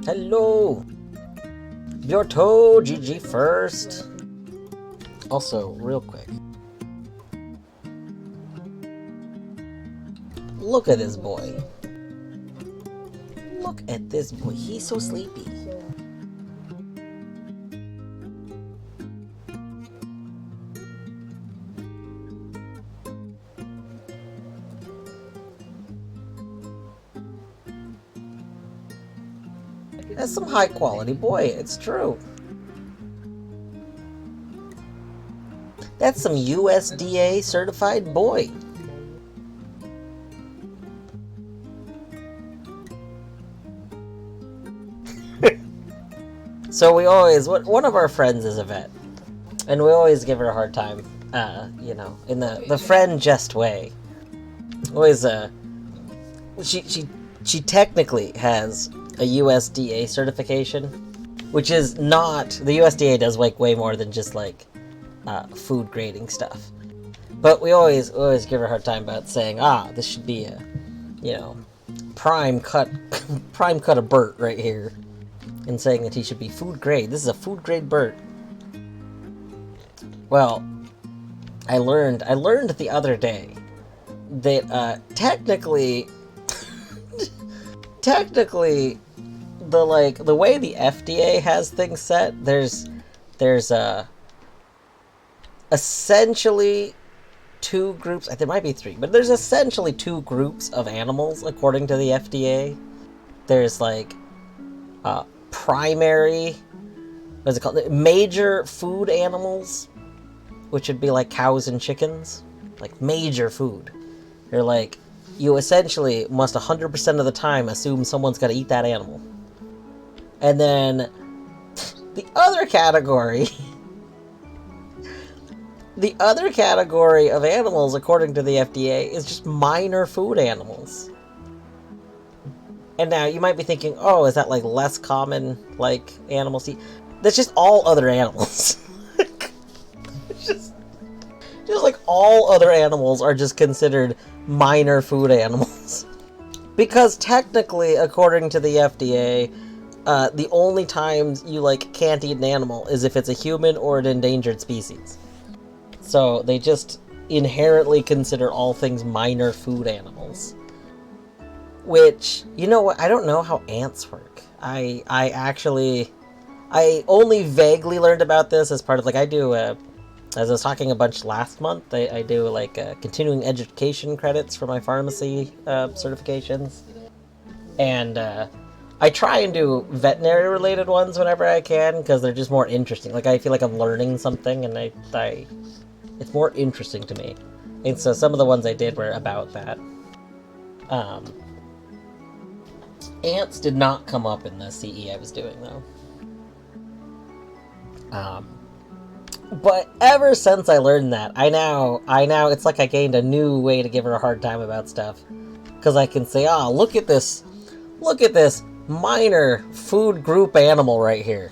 Hello! Your toe, GG first. Also, real quick. Look at this boy. Look at this boy. He's so sleepy. That's some high quality boy, it's true. That's some USDA certified boy. So we always, one of our friends is a vet, and we always give her a hard time, you know, in the friend jest way. Always, she technically has a USDA certification, which is not, the USDA does like way more than just like food grading stuff. But we always give her a hard time about saying, this should be a, you know, prime cut of Burt right here, and saying that he should be food grade. This is a food grade Burt. Well, I learned the other day that technically the way the FDA has things set, there's essentially two groups, there might be three, but there's essentially two groups of animals according to the FDA. There's like primary, what's it called? Major food animals, which would be like cows and chickens, like major food. They're like, you essentially must 100% of the time assume someone's got to eat that animal. And then the other category of animals, according to the FDA, is just minor food animals. And now you might be thinking, oh, is that like less common, like animals eat? That's just all other animals. just like all other animals are just considered minor food animals. Because technically, according to the FDA, the only times you like can't eat an animal is if it's a human or an endangered species. So they just inherently consider all things minor food animals. Which, you know what, I don't know how ants work. I only vaguely learned about this as part of, like, I do, as I was talking a bunch last month, I do, like, continuing education credits for my pharmacy certifications. And I try and do veterinary-related ones whenever I can, because they're just more interesting. Like, I feel like I'm learning something, and it's more interesting to me. And so some of the ones I did were about that. Ants did not come up in the CE I was doing, though. But ever since I learned that, I now, it's like I gained a new way to give her a hard time about stuff. Because I can say, look at this minor food group animal right here.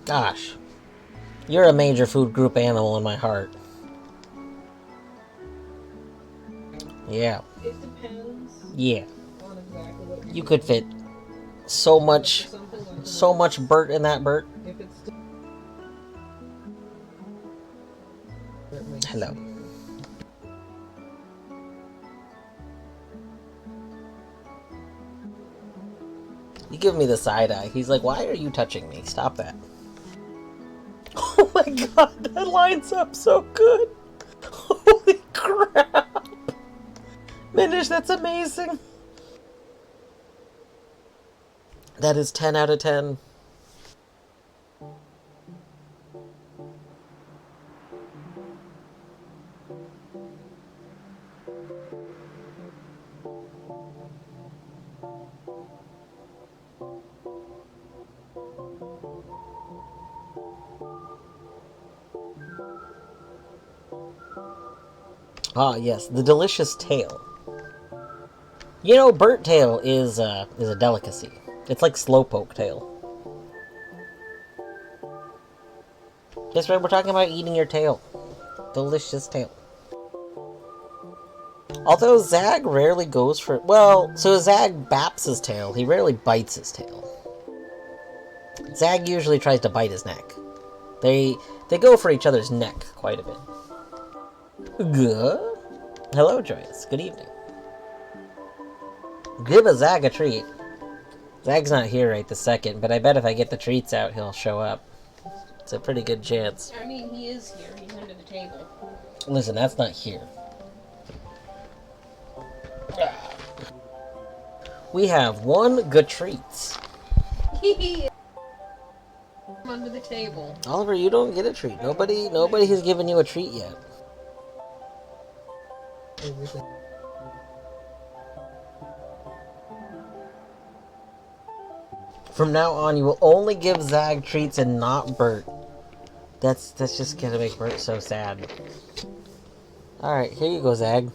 Gosh, you're a major food group animal in my heart. Yeah. It depends. Yeah. On exactly what you could fit so much Burt in that Burt. If it's Hello. You give me the side eye. He's like, why are you touching me? Stop that. Oh my god, that lines up so good. Holy crap. Minish, that's amazing. That is 10 out of 10. Ah, yes, the delicious tail. You know, burnt tail is a delicacy. It's like slowpoke tail. That's right, we're talking about eating your tail. Delicious tail. Although Zag rarely goes for... Well, so Zag baps his tail. He rarely bites his tail. Zag usually tries to bite his neck. They go for each other's neck quite a bit. Good. Hello, Joyous. Good evening. Give a Zag a treat. Zag's not here right this second, but I bet if I get the treats out, he'll show up. It's a pretty good chance. I mean, he is here. He's under the table. Listen, that's not here. We have one good treats. I'm under the table. Oliver, you don't get a treat. Nobody has given you a treat yet. From now on, you will only give Zag treats and not Bert. That's just gonna make Bert so sad. Alright, here you go, Zag.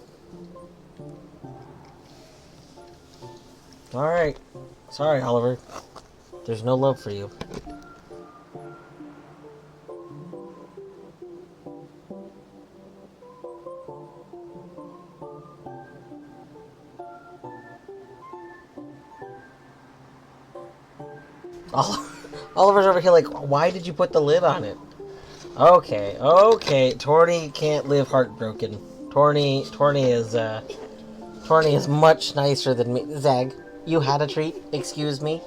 Alright. Sorry, Oliver. There's no love for you. Oliver's over here like, why did you put the lid on it? Okay. Torny can't live heartbroken. Torny is much nicer than me. Zag, you had a treat? Excuse me?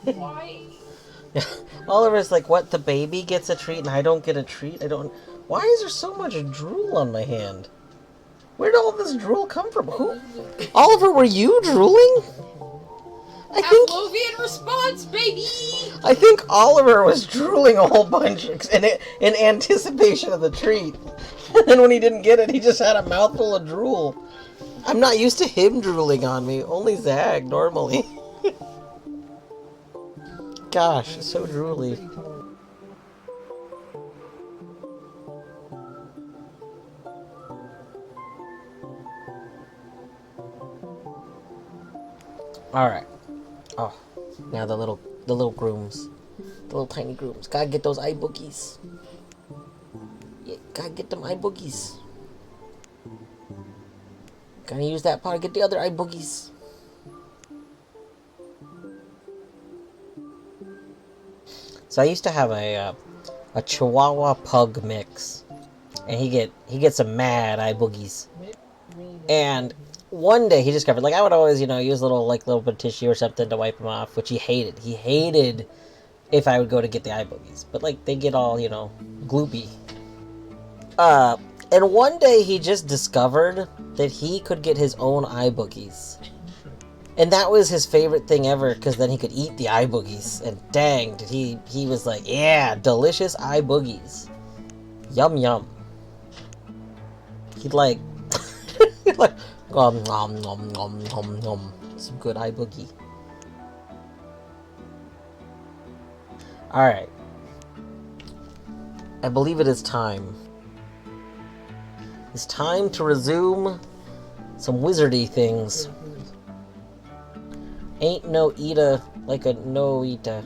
Why? Oliver's like, what, the baby gets a treat and I don't get a treat? Why is there so much drool on my hand? Where did all this drool come from? Who? Oliver, were you drooling? Pavlovian response, baby! I think Oliver was drooling a whole bunch in anticipation of the treat. And then when he didn't get it, he just had a mouthful of drool. I'm not used to him drooling on me. Only Zag, normally. Gosh, so drooly. Alright. Oh, now the little grooms. The little tiny grooms. Gotta get those eye boogies. Yeah, gotta get them eye boogies. Gotta use that power to get the other eye boogies. So I used to have a Chihuahua Pug mix, and he gets some mad eye boogies. And one day he discovered, like, I would always, use a little bit of tissue or something to wipe him off, which he hated. He hated if I would go to get the eye boogies, but like they get all gloopy. And one day he just discovered that he could get his own eye boogies. And that was his favorite thing ever, because then he could eat the eye boogies. And dang, did he was like, yeah, delicious eye boogies. Yum yum. He'd like, nom nom nom nom nom nom. Some good eye boogie. Alright. I believe it is time. It's time to resume some wizardy things. Ain't no Ita like a Noita.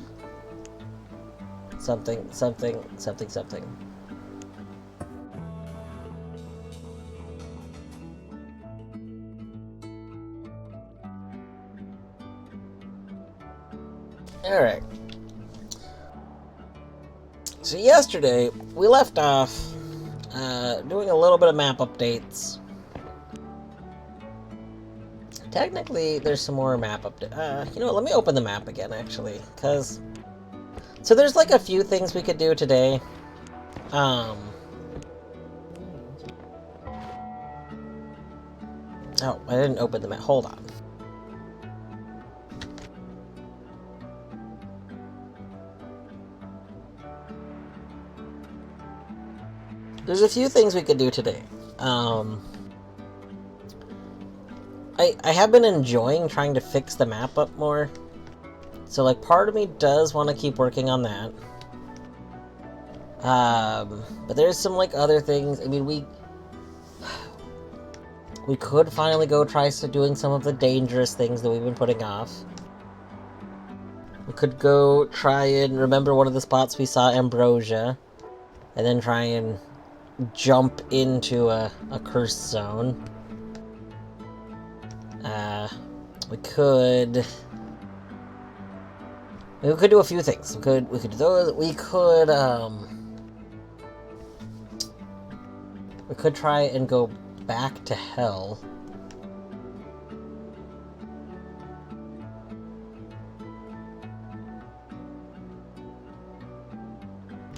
Something, something, something, something. Alright. So yesterday, we left off doing a little bit of map updates. Technically, there's some more map update. You know what, let me open the map again, actually, because... So there's like a few things we could do today. Oh, I didn't open the map. Hold on. There's a few things we could do today. I have been enjoying trying to fix the map up more. So, like, part of me does want to keep working on that. But there's some, like, other things. I mean, We could finally go try doing some of the dangerous things that we've been putting off. We could go try and remember one of the spots we saw Ambrosia, and then try and jump into a cursed zone. We could do a few things. We could do those. We could try and go back to hell.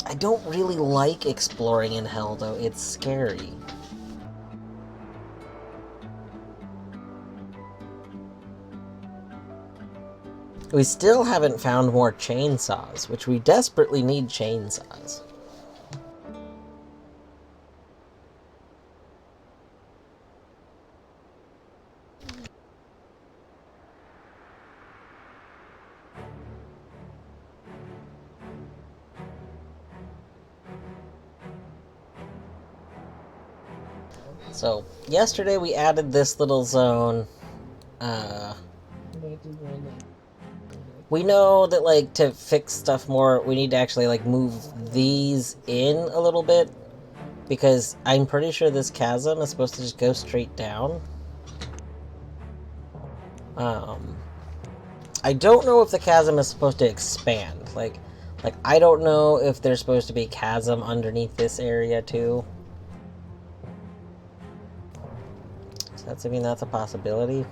I don't really like exploring in hell, though. It's scary. We still haven't found more chainsaws, which we desperately need chainsaws. So, yesterday we added this little zone. We know that, like, to fix stuff more, we need to actually, like, move these in a little bit. Because I'm pretty sure this chasm is supposed to just go straight down. I don't know if the chasm is supposed to expand. Like, I don't know if there's supposed to be a chasm underneath this area, too. So that's a possibility.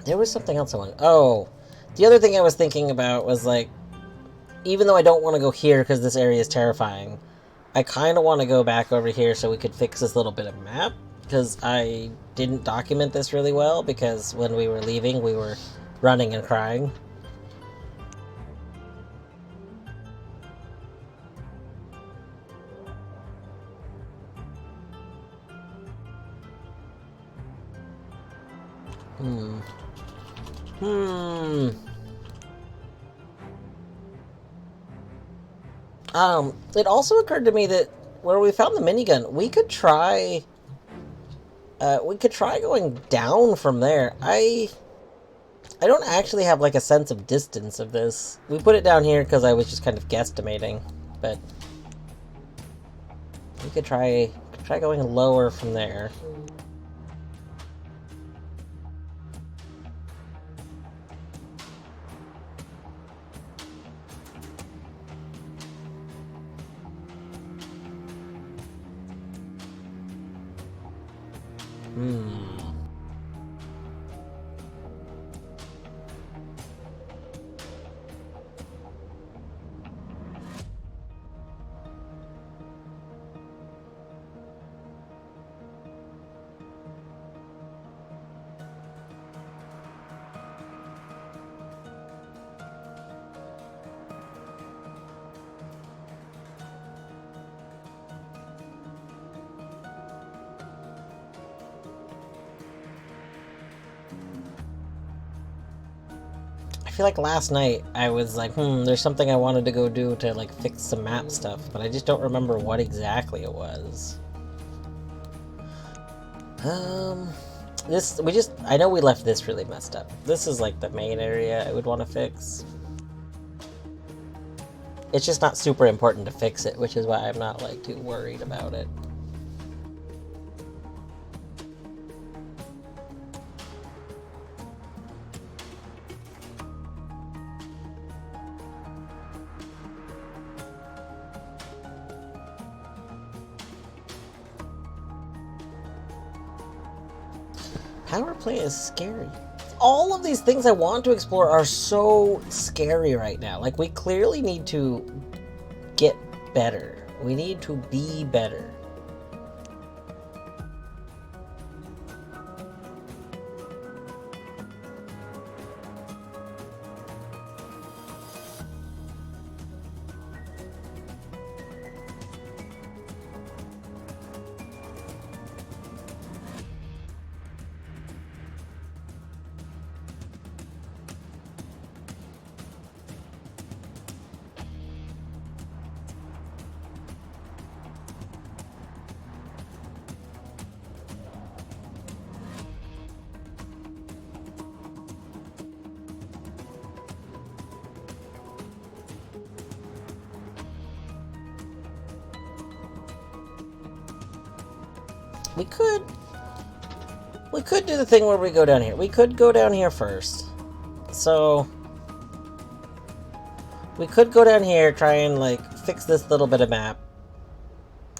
There was something else I wanted. Oh, the other thing I was thinking about was, like, even though I don't want to go here because this area is terrifying, I kind of want to go back over here so we could fix this little bit of map, because I didn't document this really well, because when we were leaving, we were running and crying. It also occurred to me that where we found the minigun, we could try going down from there. I don't actually have, like, a sense of distance of this. We put it down here because I was just kind of guesstimating, but we could try going lower from there. I feel like last night I was like, there's something I wanted to go do to, like, fix some map stuff, but I just don't remember what exactly it was. I know we left this really messed up. This is, like, the main area I would want to fix. It's just not super important to fix it, which is why I'm not, like, too worried about it. Power plant is scary. All of these things I want to explore are so scary right now. Like, we clearly need to get better. We need to be better. We could do the thing where we go down here. We could go down here first. So we could go down here, try and like fix this little bit of map.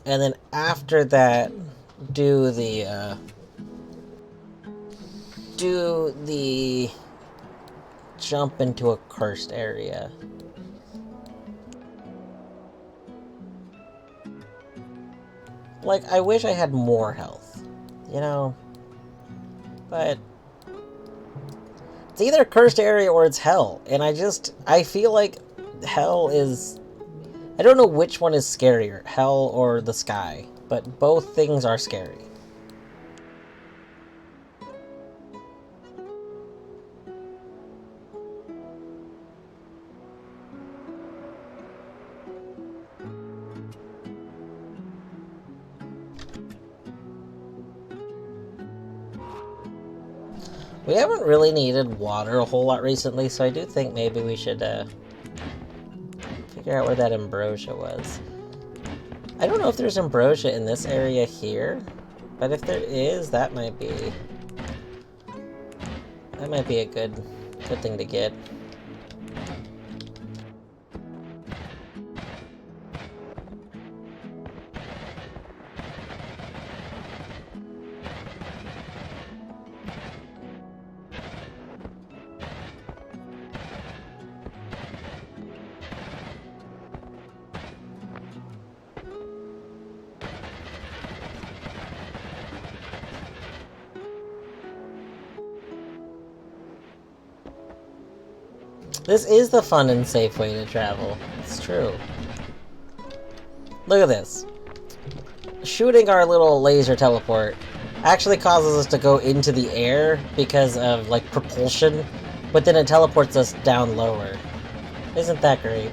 And then after that, do the jump into a cursed area. Like, I wish I had more health, you know? But it's either a cursed area or it's hell. And I feel like hell is... I don't know which one is scarier, hell or the sky. But both things are scary. We haven't really needed water a whole lot recently, so I do think maybe we should figure out where that ambrosia was. I don't know if there's ambrosia in this area here, but if there is, that might be a good thing to get. This is the fun and safe way to travel. It's true. Look at this. Shooting our little laser teleport actually causes us to go into the air because of, like, propulsion, but then it teleports us down lower. Isn't that great?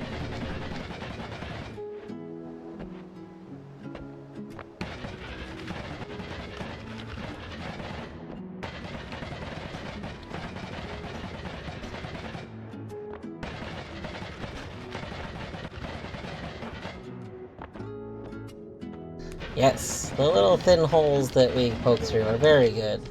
Yes, the little thin holes that we poke through are very good.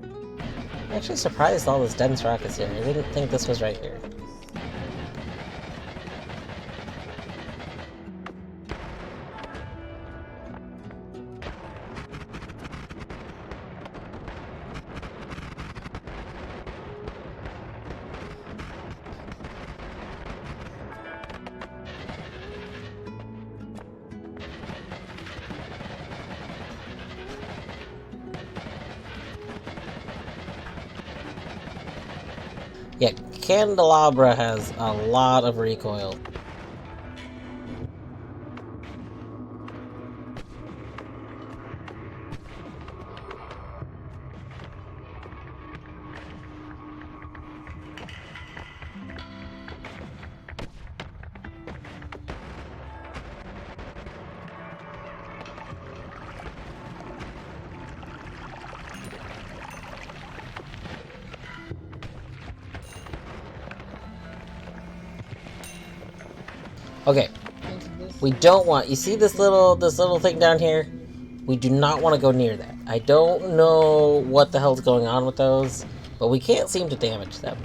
I'm actually surprised all this dense rock is here. I didn't think this was right here. Yeah, Candelabra has a lot of recoil. Okay, we don't want... You see this little thing down here? We do not want to go near that. I don't know what the hell's going on with those, but we can't seem to damage them.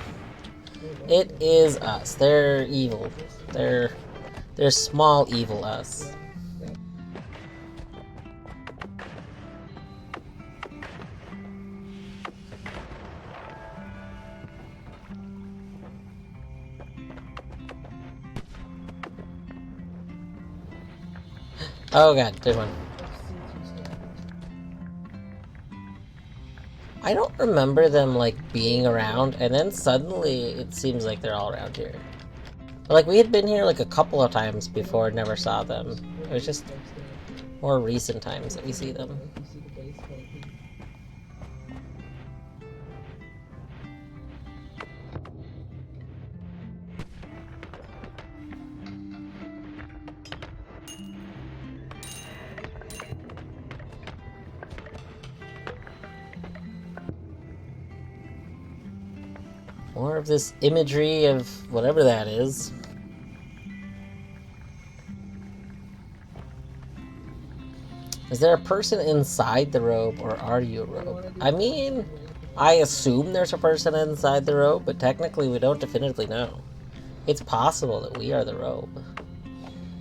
It is us. They're evil. They're small evil us. Oh god, there's one. I don't remember them, like, being around, and then suddenly it seems like they're all around here. But, like, we had been here, like, a couple of times before, never saw them. It was just more recent times that we see them. More of this imagery of whatever that is. Is there a person inside the robe, or are you a robe? I mean, I assume there's a person inside the robe, but technically we don't definitively know. It's possible that we are the robe.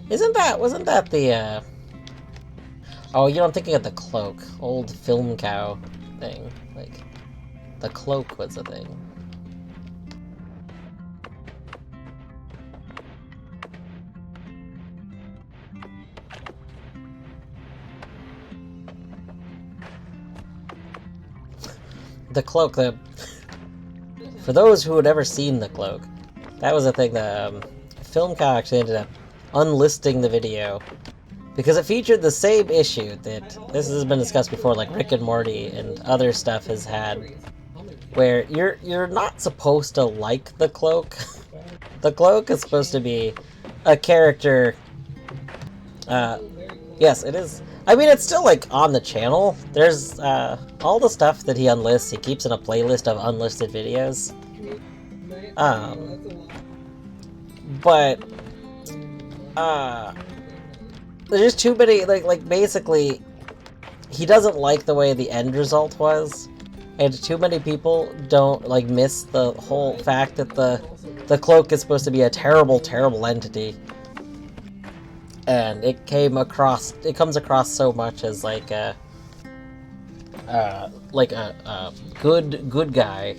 Wasn't that the, Oh, I'm thinking of the cloak. Old film cow thing. Like, the cloak was a thing. The cloak, for those who had ever seen the cloak, that was a thing that Film Cow actually ended up unlisting the video because it featured the same issue that this has been discussed before, like Rick and Morty and other stuff has had, where you're not supposed to like the cloak. The cloak is supposed to be a character. Yes, it is. I mean, it's still, like, on the channel. There's, all the stuff that he unlists, he keeps in a playlist of unlisted videos. But, there's just too many, like, basically, he doesn't like the way the end result was, and too many people don't, like, miss the whole fact that the cloak is supposed to be a terrible, terrible entity. And it comes across so much as like a good guy.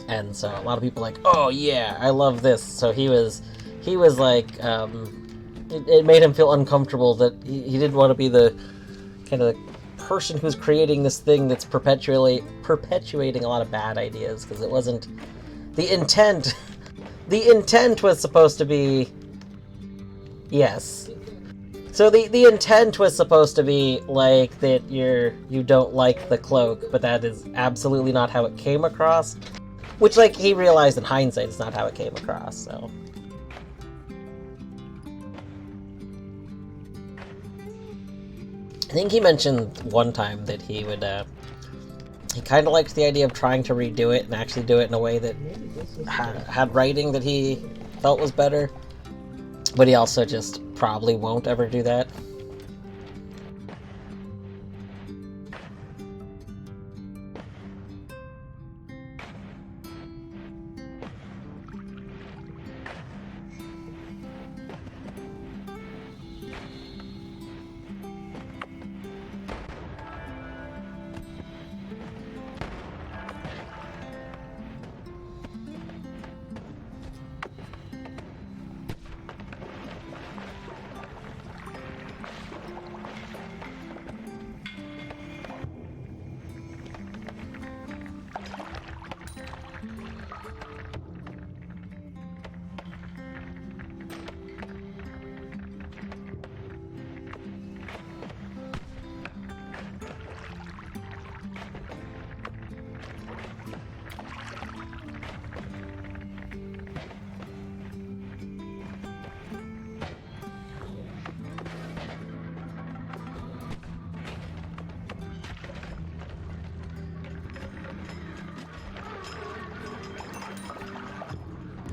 And so a lot of people are like, oh yeah, I love this. So he was like, it made him feel uncomfortable that he didn't want to be the kind of person who's creating this thing that's perpetuating a lot of bad ideas, because it wasn't the intent. The intent was supposed to be, yes. So the intent was supposed to be like that you don't like the cloak, but that is absolutely not how it came across. Which, like, he realized in hindsight is not how it came across, so. I think he mentioned one time that he would, he kind of liked the idea of trying to redo it and actually do it in a way that had writing that he felt was better. But he also just probably won't ever do that.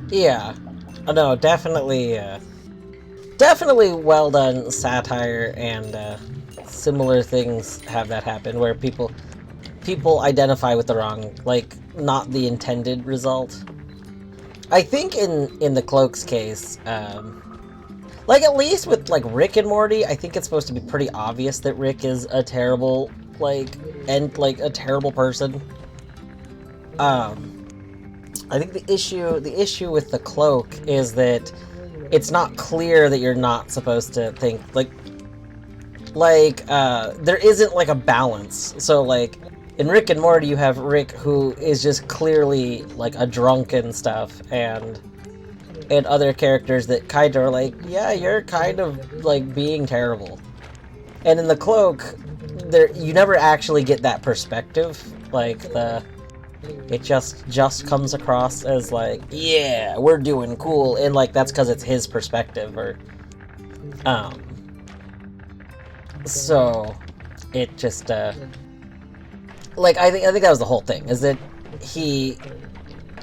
Yeah. No, definitely, definitely well done satire, and, similar things have that happen, where people identify with the wrong, like, not the intended result. I think in the Cloak's case, like, at least with, like, Rick and Morty, I think it's supposed to be pretty obvious that Rick is a terrible, a terrible person. I think the issue with the cloak is that it's not clear that you're not supposed to think, there isn't, like, a balance. So, like, in Rick and Morty, you have Rick who is just clearly, like, a drunk and stuff, and other characters that kind of are like, yeah, you're kind of, like, being terrible. And in the cloak, you never actually get that perspective. Like, it just comes across as like, yeah, we're doing cool, and like that's because it's his perspective, or so it just like I think that was the whole thing, is that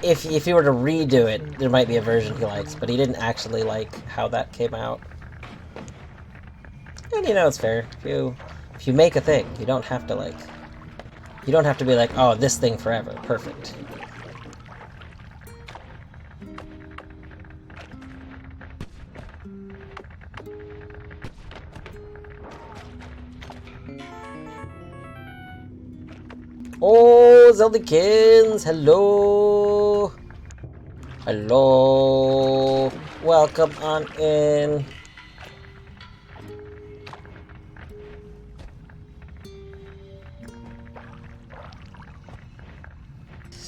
if he were to redo it, there might be a version he likes, but he didn't actually like how that came out. And you know, it's fair. If you make a thing, you don't have to like... You don't have to be like, oh, this thing forever. Perfect. Oh, Zeldykins! Hello! Hello! Welcome on in.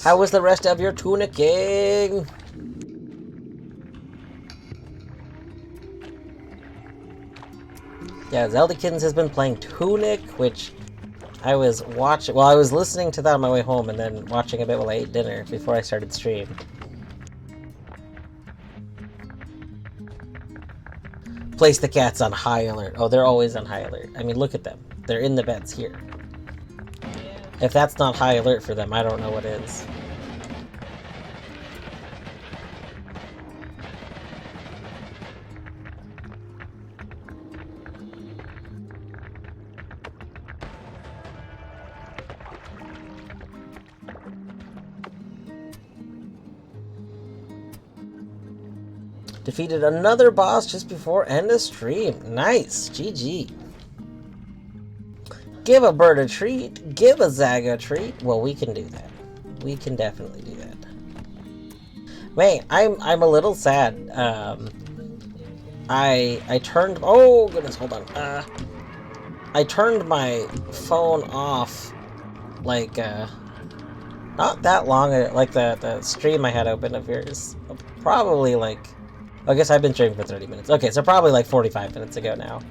How was the rest of your tunicking? Yeah, Zeldykins has been playing Tunic, which I was watching. Well, I was listening to that on my way home and then watching a bit while I ate dinner before I started stream. Place the cats on high alert. Oh, they're always on high alert. I mean, look at them. They're in the beds here. If that's not high alert for them, I don't know what is. Defeated another boss just before end of stream. Nice. GG. Give a bird a treat. Give a Zag a treat. Well, we can do that. We can definitely do that. Wait, I'm a little sad. I turned... Oh, goodness, hold on. I turned my phone off, like, not that long ago. Like, the stream I had open of yours. Probably, like... I guess I've been streaming for 30 minutes. Okay, so probably like 45 minutes ago now.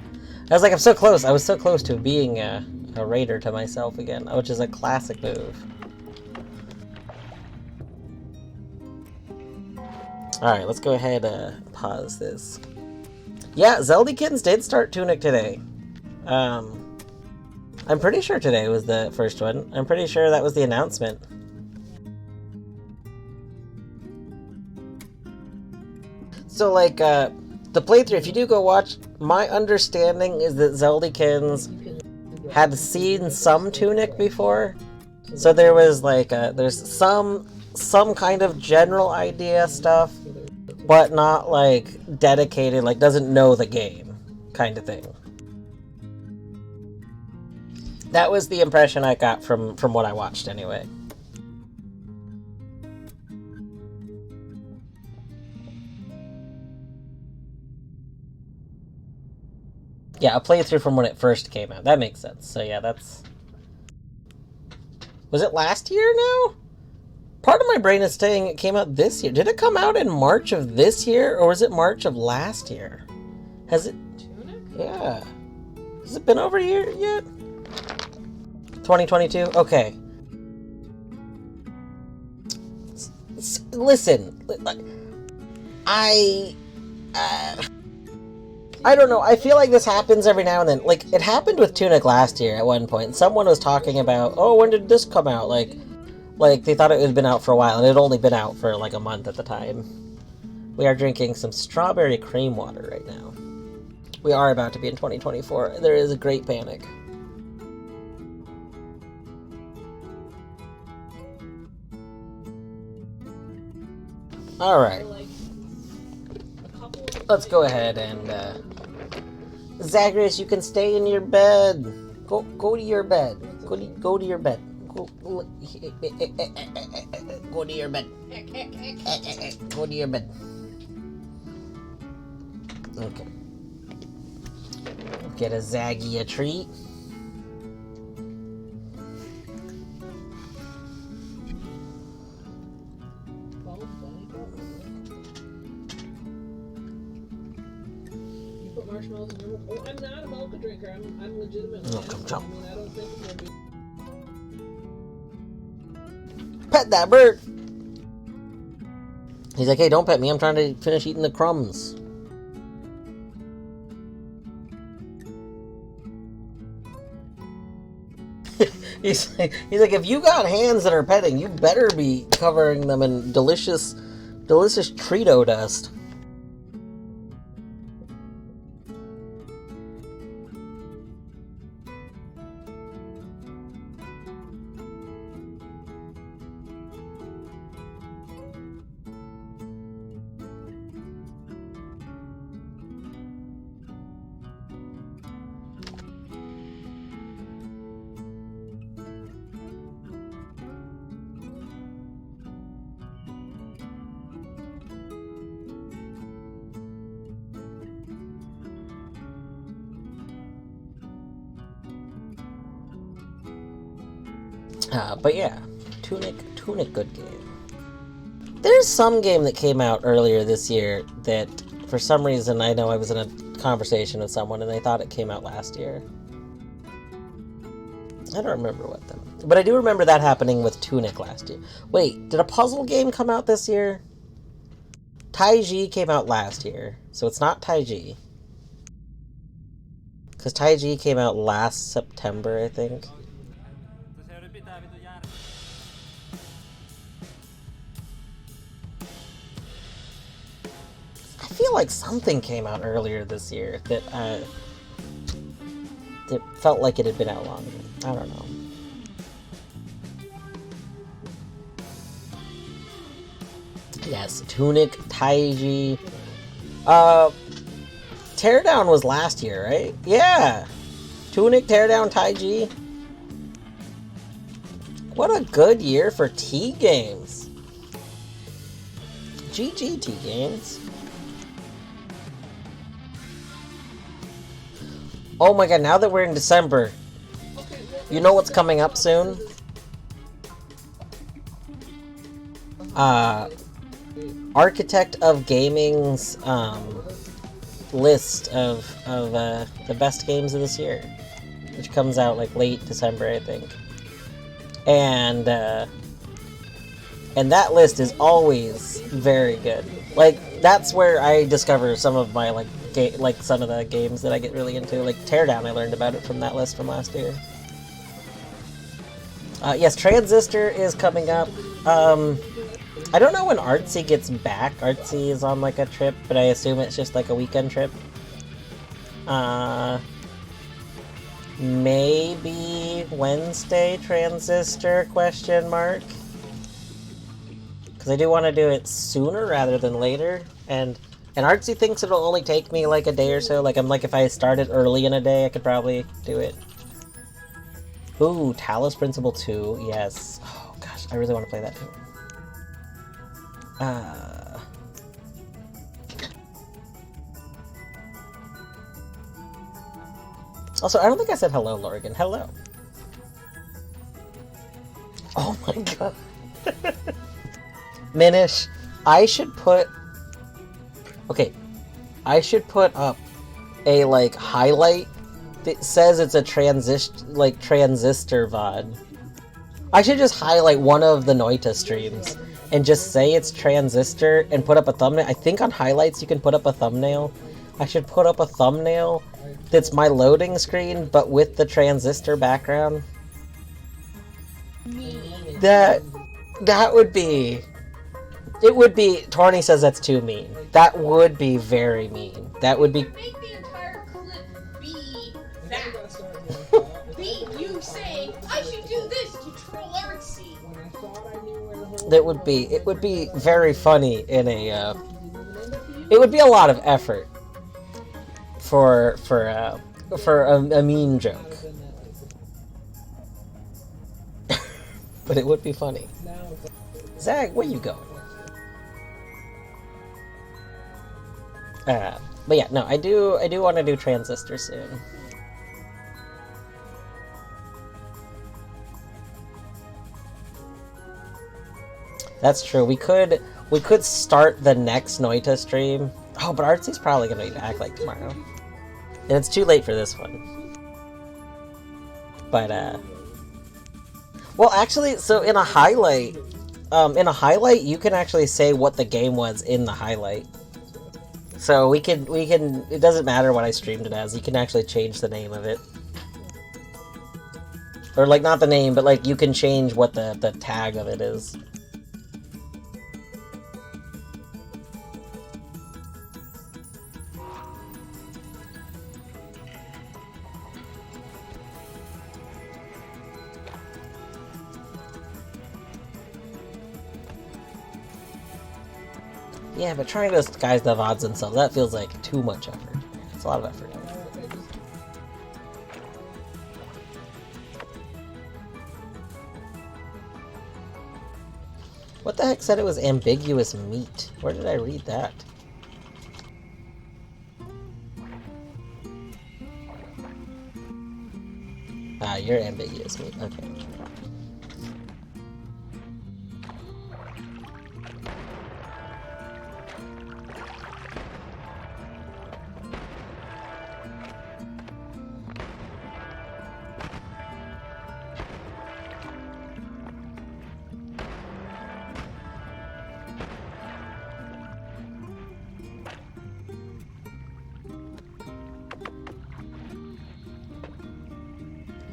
I was like, I'm so close. I was so close to being a raider to myself again, which is a classic move. Alright, let's go ahead and pause this. Yeah, Zeldykins did start Tunic today. I'm pretty sure today was the first one. I'm pretty sure that was the announcement. So, like, the playthrough, if you do go watch, my understanding is that Zeldykins had seen some Tunic before. So there was, like, there's some kind of general idea stuff, but not, like, dedicated, like, doesn't know the game kind of thing. That was the impression I got from what I watched, anyway. Yeah, a playthrough from when it first came out. That makes sense. So yeah, that's... Was it last year now? Part of my brain is saying it came out this year. Did it come out in March of this year, or was it March of last year? Has it... Tunic? Yeah. Has it been over a year yet? 2022? Okay. Listen. I don't know, I feel like this happens every now and then. Like, it happened with Tunic last year at one point. Someone was talking about, oh, when did this come out? Like they thought it had been out for a while, and it had only been out for like a month at the time. We are drinking some strawberry cream water right now. We are about to be in 2024. There is a great panic. Alright. Let's go ahead and, Zagreus, you can stay in your bed. Go to your bed. Go to your bed. Go to your bed. Go to your bed. Okay. Get a Zaggy a treat. Marshmallows in your milk. Oh, I'm not a milk drinker. I'm legitimately. Oh, jump. I mean, I don't think it's gonna be. Pet that bird. He's like, hey, don't pet me. I'm trying to finish eating the crumbs. he's like, if you got hands that are petting, you better be covering them in delicious Treato dust. But yeah, Tunic, good game. There's some game that came out earlier this year that, for some reason, I know I was in a conversation with someone and they thought it came out last year. I don't remember what though. But I do remember that happening with Tunic last year. Wait, did a puzzle game come out this year? Taiji came out last year, so it's not Taiji. Because Taiji came out last September, I think. I feel like something came out earlier this year that it felt like it had been out longer. I don't know. Yes, Tunic, Taiji. Teardown was last year, right? Yeah! Tunic, Teardown, Taiji. What a good year for T games. GG T games. Oh my god, now that we're in December, you know what's coming up soon? Architect of Gaming's list of the best games of this year, which comes out like late December, I think. And that list is always very good. Like, that's where I discover some of my some of the games that I get really into. Like Teardown, I learned about it from that list from last year. Yes, Transistor is coming up. I don't know when Artsy gets back. Artsy is on like a trip, but I assume it's just like a weekend trip. Maybe Wednesday Transistor, question mark. Because I do want to do it sooner rather than later, and Artsy thinks it'll only take me like a day or so. Like, if I started early in a day, I could probably do it. Ooh, Talos Principle 2, yes. Oh gosh, I really want to play that too. Also, I don't think I said hello, Lorgan. Hello. Oh my god. Minish, I should put... Okay, I should put up a, like, highlight that says it's a transistor VOD. I should just highlight one of the Noita streams and just say it's Transistor and put up a thumbnail. I think on highlights you can put up a thumbnail. I should put up a thumbnail that's my loading screen, but with the Transistor background. That would be... It would be... Torny says that's too mean. That would be very mean. That would be... Make the entire clip be that. Be you saying, I should do this to troll Artsy. It would be very funny in a, it would be a lot of effort for a mean joke. But it would be funny. Zag, where you going? But yeah, no, I do want to do Transistor soon. That's true. We could start the next Noita stream. Oh, but Artsy's probably gonna be back like tomorrow, and it's too late for this one. But well, actually, so in a highlight, you can actually say what the game was in the highlight. So we can. It doesn't matter what I streamed it as. You can actually change the name of it, or like not the name, but like you can change what the tag of it is. Yeah, but trying to disguise the VODs themselves, that feels like too much effort. It's a lot of effort. What the heck said it was ambiguous meat? Where did I read that? Ah, you're ambiguous meat. Okay.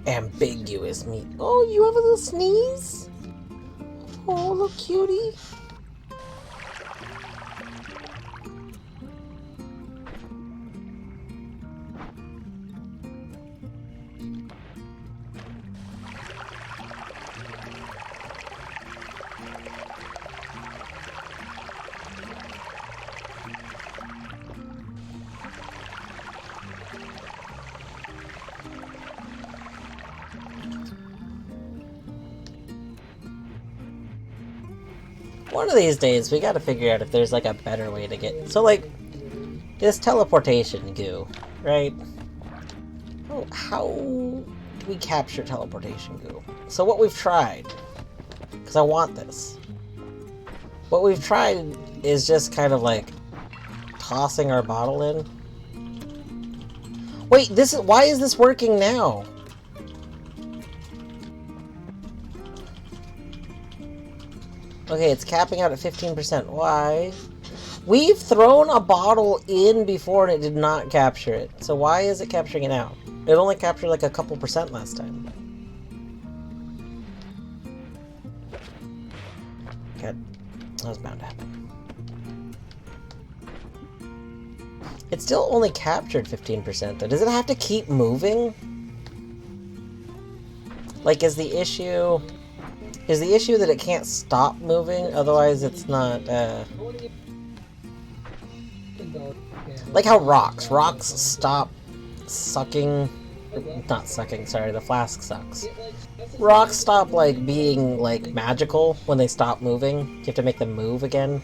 Ambiguous meat. Oh, you have a little sneeze? Oh, look, cutie. One of these days, we gotta figure out if there's like a better way to get. So, like, this teleportation goo, right? Oh, how do we capture teleportation goo? So, what we've tried, because I want this, what we've tried is just kind of like tossing our bottle in. Wait, this is why is this working now? Okay, it's capping out at 15%. Why? We've thrown a bottle in before and it did not capture it. So why is it capturing it now? It only captured like a couple percent last time. God, that was bound to happen. It still only captured 15% though. Does it have to keep moving? Like, is the issue that it can't stop moving? Otherwise it's not, like how rocks stop sucking, not sucking, sorry, the flask sucks. Rocks stop, like, being, like, magical when they stop moving. You have to make them move again.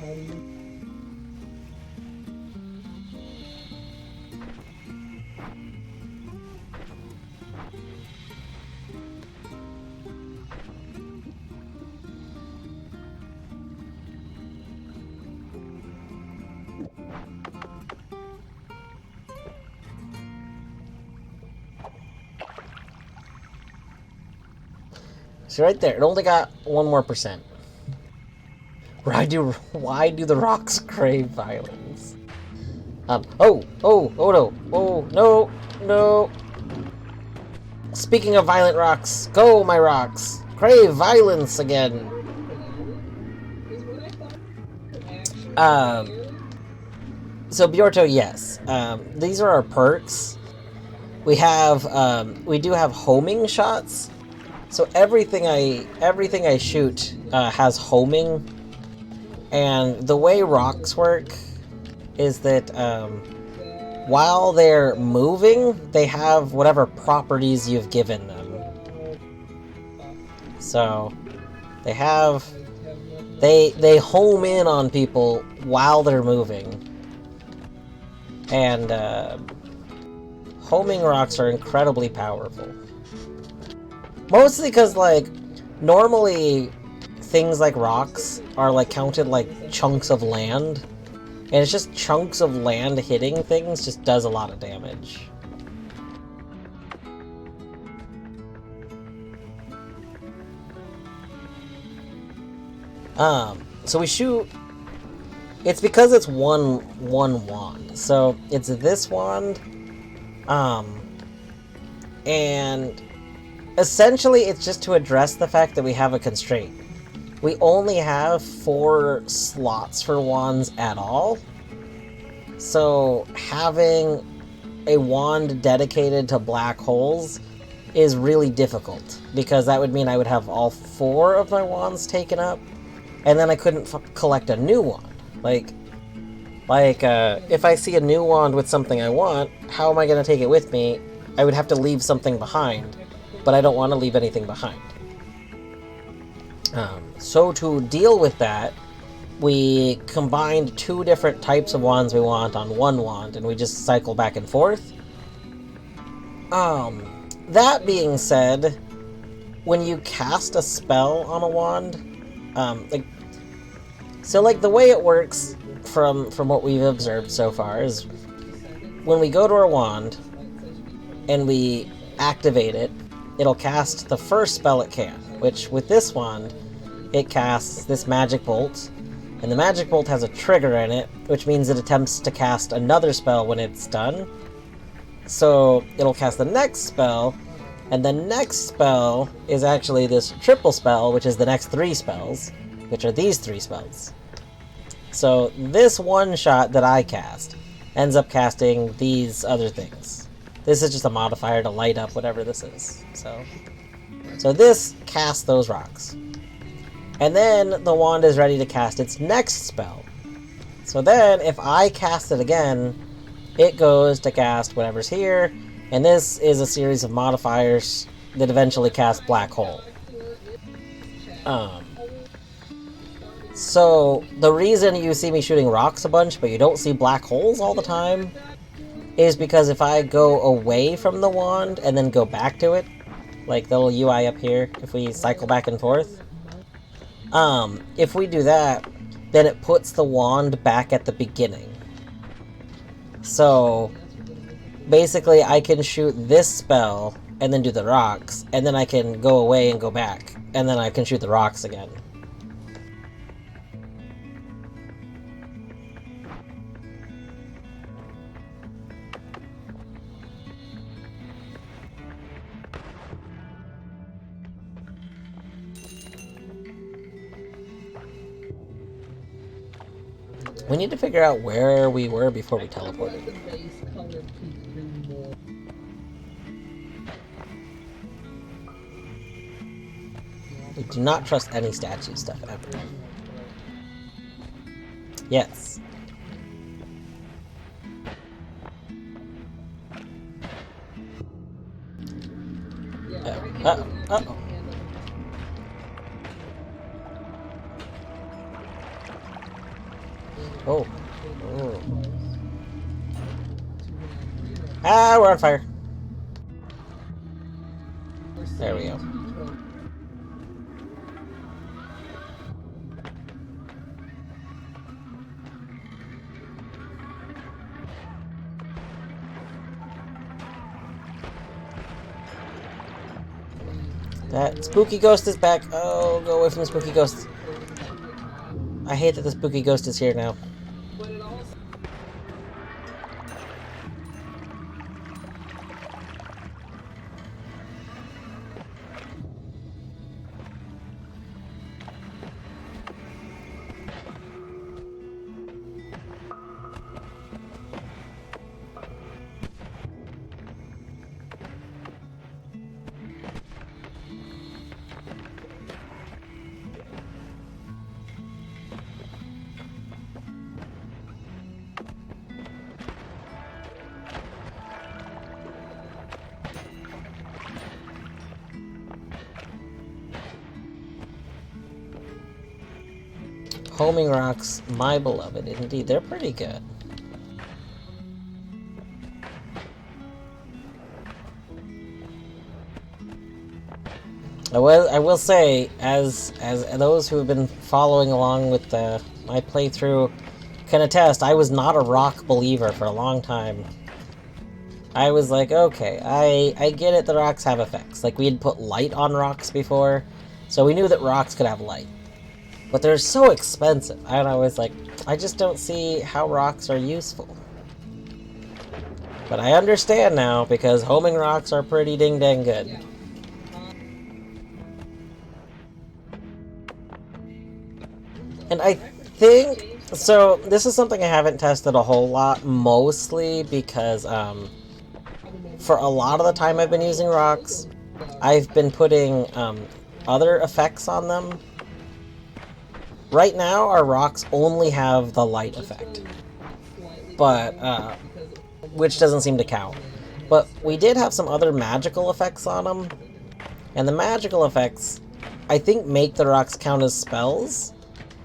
So right there, it only got 1 more percent. Why do the rocks crave violence? Oh no. Speaking of violent rocks, go my rocks! Crave violence again! So Bjorto, yes. These are our perks. We do have homing shots. So everything I shoot has homing, and the way rocks work is that while they're moving, they have whatever properties you've given them. So they home in on people while they're moving, and homing rocks are incredibly powerful. Mostly because, like, normally things like rocks are, like, counted like chunks of land. And it's just chunks of land hitting things just does a lot of damage. So we shoot... It's because it's one wand. So it's this wand, and... essentially, it's just to address the fact that we have a constraint. We only have 4 slots for wands at all. So having a wand dedicated to black holes is really difficult, because that would mean I would have all 4 of my wands taken up, and then I couldn't collect a new wand. Like, if I see a new wand with something I want, how am I going to take it with me? I would have to leave something behind. But I don't want to leave anything behind. So to deal with that, we combined 2 different types of wands we want on 1 wand, and we just cycle back and forth. That being said, when you cast a spell on a wand, the way it works from what we've observed so far is when we go to our wand and we activate it, it'll cast the first spell it can, which with this wand, it casts this magic bolt, and the magic bolt has a trigger in it, which means it attempts to cast another spell when it's done. So it'll cast the next spell, And the next spell is actually this triple spell, which is the next 3 spells, which are these 3 spells. So this one shot that I cast ends up casting these other things. This is just a modifier to light up whatever this is. So this casts those rocks. And then the wand is ready to cast its next spell. So then, if I cast it again, it goes to cast whatever's here, and this is a series of modifiers that eventually cast Black Hole. So, the reason you see me shooting rocks a bunch, but you don't see black holes all the time, is because if I go away from the wand and then go back to it, like the little UI up here, if we cycle back and forth, if we do that, then it puts the wand back at the beginning. So, basically I can shoot this spell and then do the rocks, and then I can go away and go back, and then I can shoot the rocks again. We need to figure out where we were before we teleported. We do not trust any statue stuff ever. Yes. Uh-oh. Oh. Oh. Ah, we're on fire. There we go. That spooky ghost is back. Oh, go away from the spooky ghost. I hate that the spooky ghost is here now. Homing rocks, my beloved, indeed. They're pretty good. I will say, as those who have been following along with my playthrough can attest, I was not a rock believer for a long time. I was like, okay, I get it, the rocks have effects. Like, we had put light on rocks before, so we knew that rocks could have light. But they're so expensive. And I was like, I just don't see how rocks are useful. But I understand now, because homing rocks are pretty ding-dang good. Yeah. And I think... So, this is something I haven't tested a whole lot, mostly because, for a lot of the time I've been using rocks, I've been putting, other effects on them. Right now, our rocks only have the light effect, but, which doesn't seem to count. But we did have some other magical effects on them, and the magical effects, I think, make the rocks count as spells.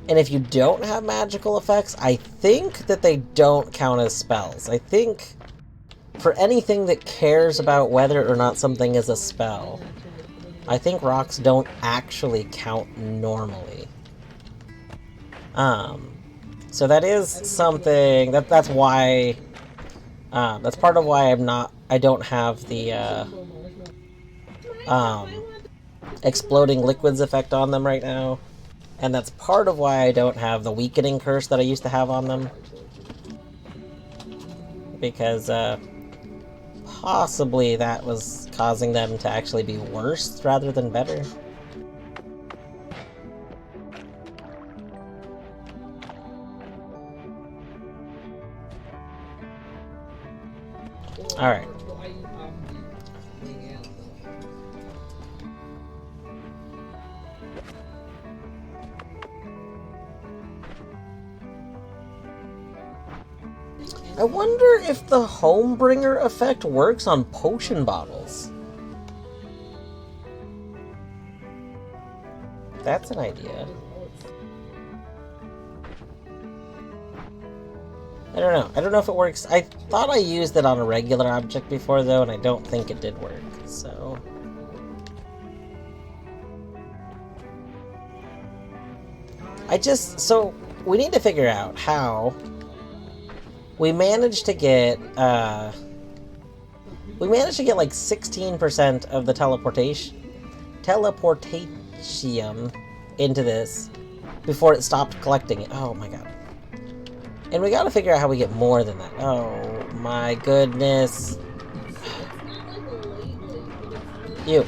And if you don't have magical effects, I think that they don't count as spells. I think for anything that cares about whether or not something is a spell, I think rocks don't actually count normally. So that is something that's why that's part of why I don't have the exploding liquids effect on them right now, and that's part of why I don't have the weakening curse that I used to have on them, because possibly that was causing them to actually be worse rather than better. Alright. I wonder if the Homebringer effect works on potion bottles. That's an idea. I don't know. I don't know if it works. I thought I used it on a regular object before, though, and I don't think it did work, so... So, we need to figure out how... We managed to get like 16% of the teleportation into this before it stopped collecting it. Oh my god. And we gotta figure out how we get more than that. Oh my goodness. You.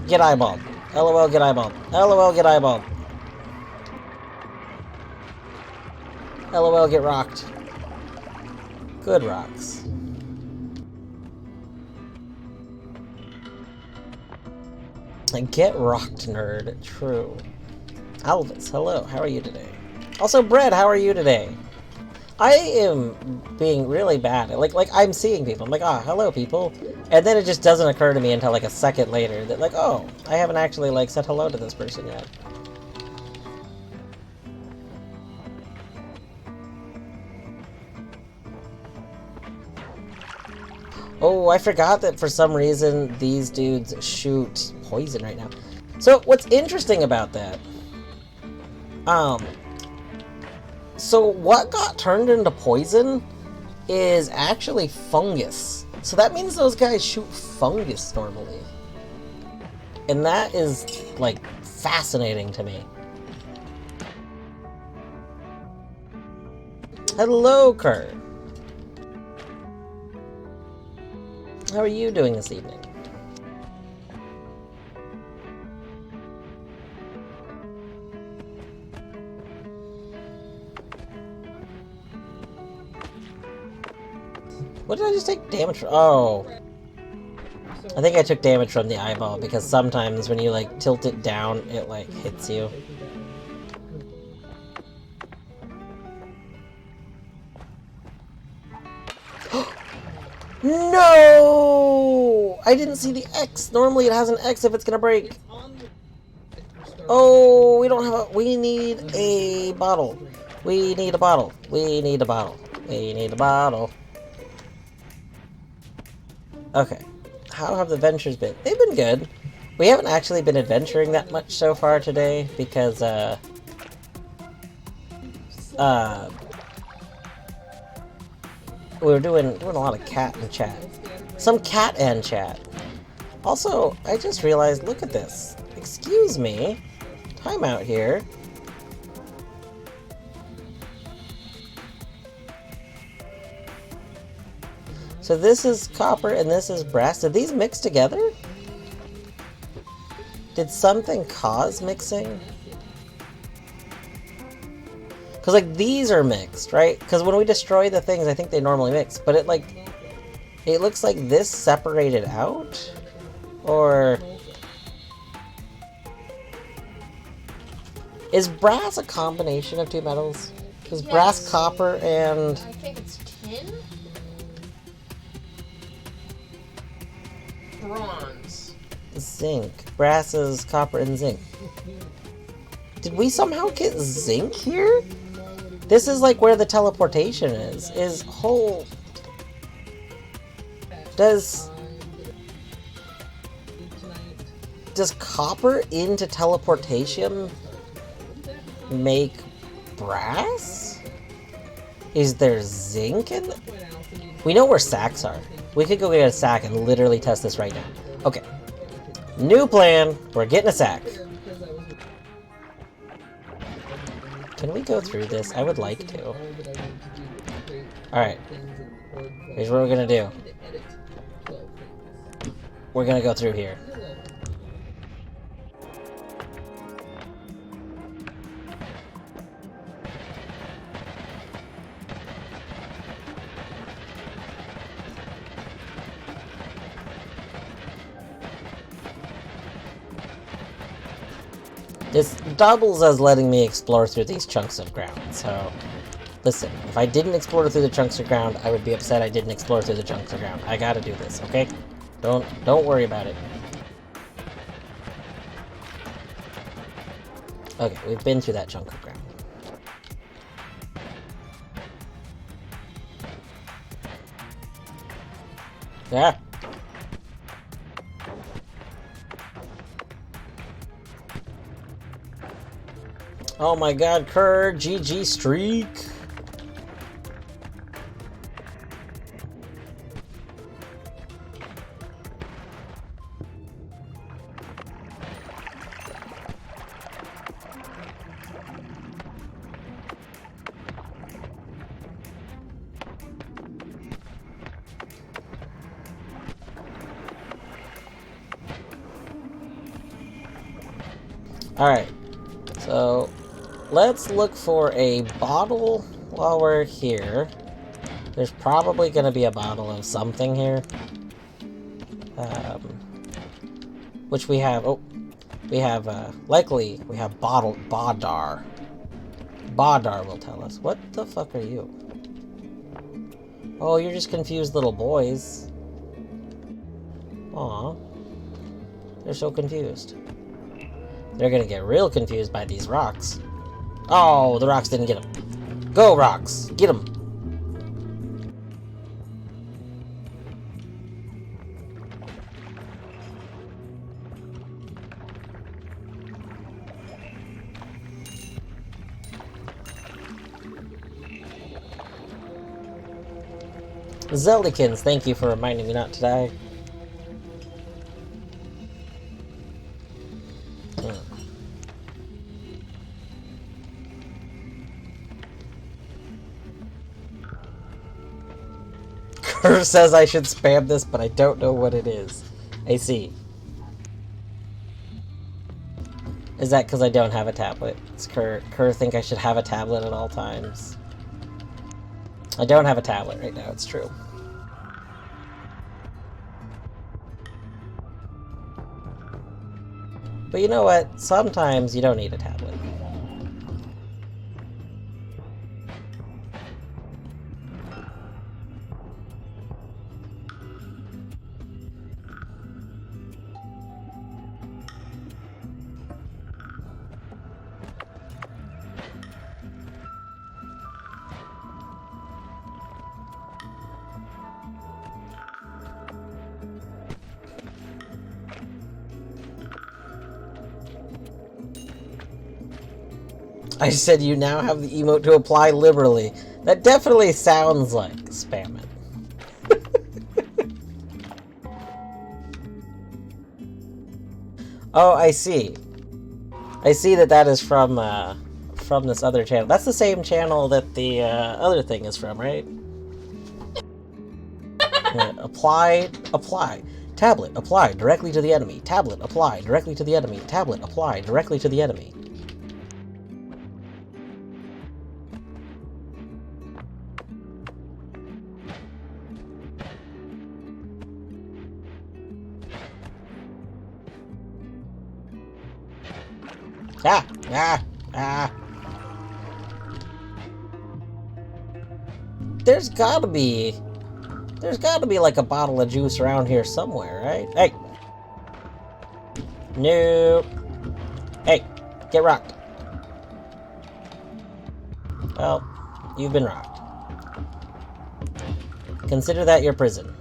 Get eyeballed. LOL, get eyeballed. LOL, get eyeballed. LOL, get rocked. Good rocks. And get rocked, nerd. True. Alvis, hello. How are you today? Also, Bread, how are you today? I am being really bad. Like I'm seeing people. I'm like, ah, hello, people. And then it just doesn't occur to me until like a second later that like, oh, I haven't actually like said hello to this person yet. Oh, I forgot that for some reason these dudes shoot poison right now. So what's interesting about that, so what got turned into poison is actually fungus. So that means those guys shoot fungus normally. And that is, like, fascinating to me. Hello, Kurt. How are you doing this evening? What did I just take damage from? Oh. I think I took damage from the eyeball because sometimes when you like tilt it down, it like hits you. No! I didn't see the X. Normally it has an X if it's gonna break. Oh, we don't have a... We need a bottle. We need a bottle. We need a bottle. We need a bottle. Okay. How have the ventures been? They've been good. We haven't actually been adventuring that much so far today because, we were doing a lot of cat and chat. Some cat and chat. Also, I just realized, look at this. Excuse me. Time out here. So this is copper and this is brass. Did these mix together? Did something cause mixing? Because, like, these are mixed, right? Because when we destroy the things, I think they normally mix. But it, like... It looks like this separated out? Or... Is brass a combination of two metals? Is brass copper and... I think it's tin? Bronze. Zinc. Brass is copper and zinc. Did we somehow get zinc here? This is like where the teleportation is. Does copper into teleportation make brass? Is there zinc in it? We know where sacks are. We could go get a sack and literally test this right now. Okay. New plan. We're getting a sack. Can we go through this? I would like to. Alright. Here's what we're gonna do. we're gonna go through here. This doubles as letting me explore through these chunks of ground, so... Listen, if I didn't explore through the chunks of ground, I would be upset I didn't explore through the chunks of ground. I gotta do this, okay? Don't worry about it. Okay, we've been through that chunk of ground. Yeah. Oh my god, Kerr, GG streak. Alright, so let's look for a bottle while we're here. There's probably going to be a bottle of something here. Which we have, likely, we have Badar. Badar will tell us. What the fuck are you? Oh, you're just confused little boys. Aw. They're so confused. They're gonna get real confused by these rocks. Oh, the rocks didn't get them. Go, rocks! Get them! Zeldikins, thank you for reminding me not to die. Kerr says I should spam this, but I don't know what it is. I see. Is that because I don't have a tablet? Does Kerr think I should have a tablet at all times? I don't have a tablet right now, it's true. But you know what? Sometimes you don't need a tablet. I said you now have the emote to apply liberally. That definitely sounds like spamming. Oh, I see. I see that is from this other channel. That's the same channel that the other thing is from, right? Yeah, apply. Tablet, apply directly to the enemy. Tablet, apply directly to the enemy. Tablet, apply directly to the enemy. There's gotta be like a bottle of juice around here somewhere, right? Hey! Nope. Hey, get rocked. Well, you've been rocked. Consider that your prison.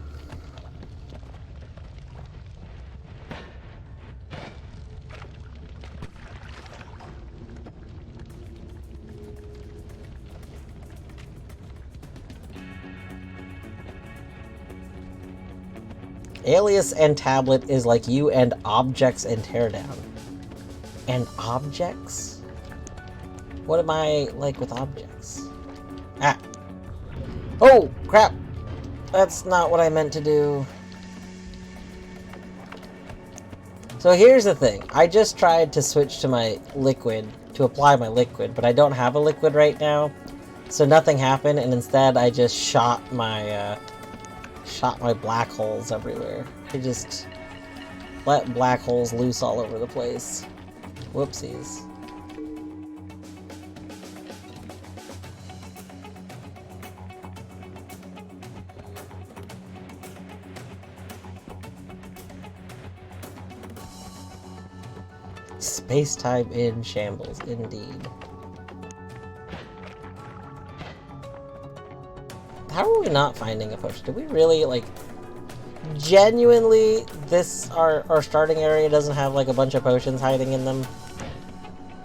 Alias and tablet is like you and objects and teardown. And objects? What am I like with objects? Ah! Oh, crap! That's not what I meant to do. So here's the thing. I just tried to switch to my liquid, to apply my liquid, but I don't have a liquid right now. So nothing happened, and instead I just shot my black holes everywhere. I just let black holes loose all over the place. Whoopsies. Space-time in shambles, indeed. How are we not finding a potion? Did we really, like, genuinely, our starting area doesn't have, like, a bunch of potions hiding in them?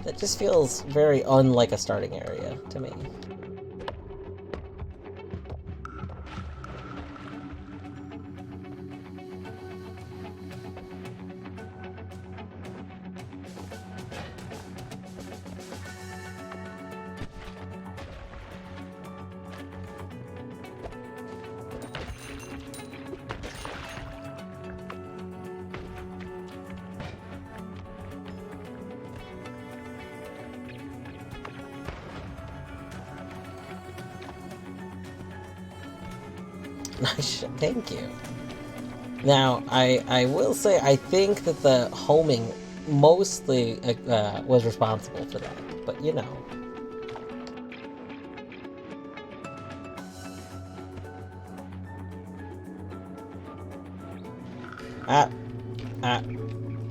That just feels very unlike a starting area to me. Thank you. Now, I will say, I think that the homing mostly was responsible for that, but you know.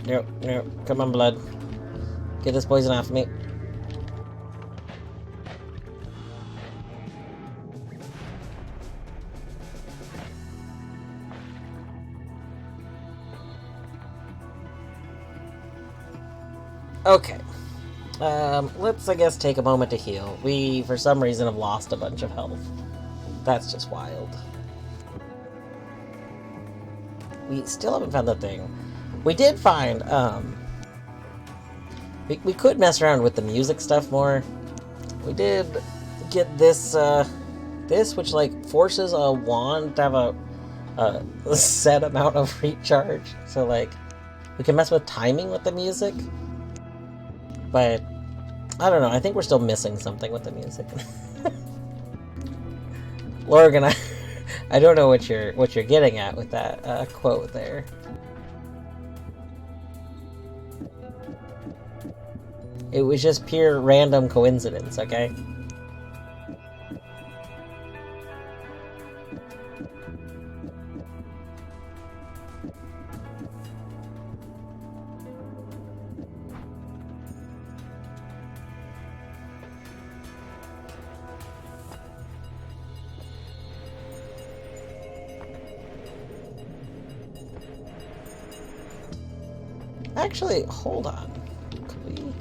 No, come on, blood. Get this poison off me. Okay. Let's, I guess, take a moment to heal. We, for some reason, have lost a bunch of health. That's just wild. We still haven't found the thing. We did find, we could mess around with the music stuff more. We did get this, which, like, forces a wand to have a set amount of recharge. So, like, we can mess with timing with the music. But I don't know. I think we're still missing something with the music. Lorgan, I don't know what you're getting at with that quote there. It was just pure random coincidence, okay? Actually, hold on. Could we...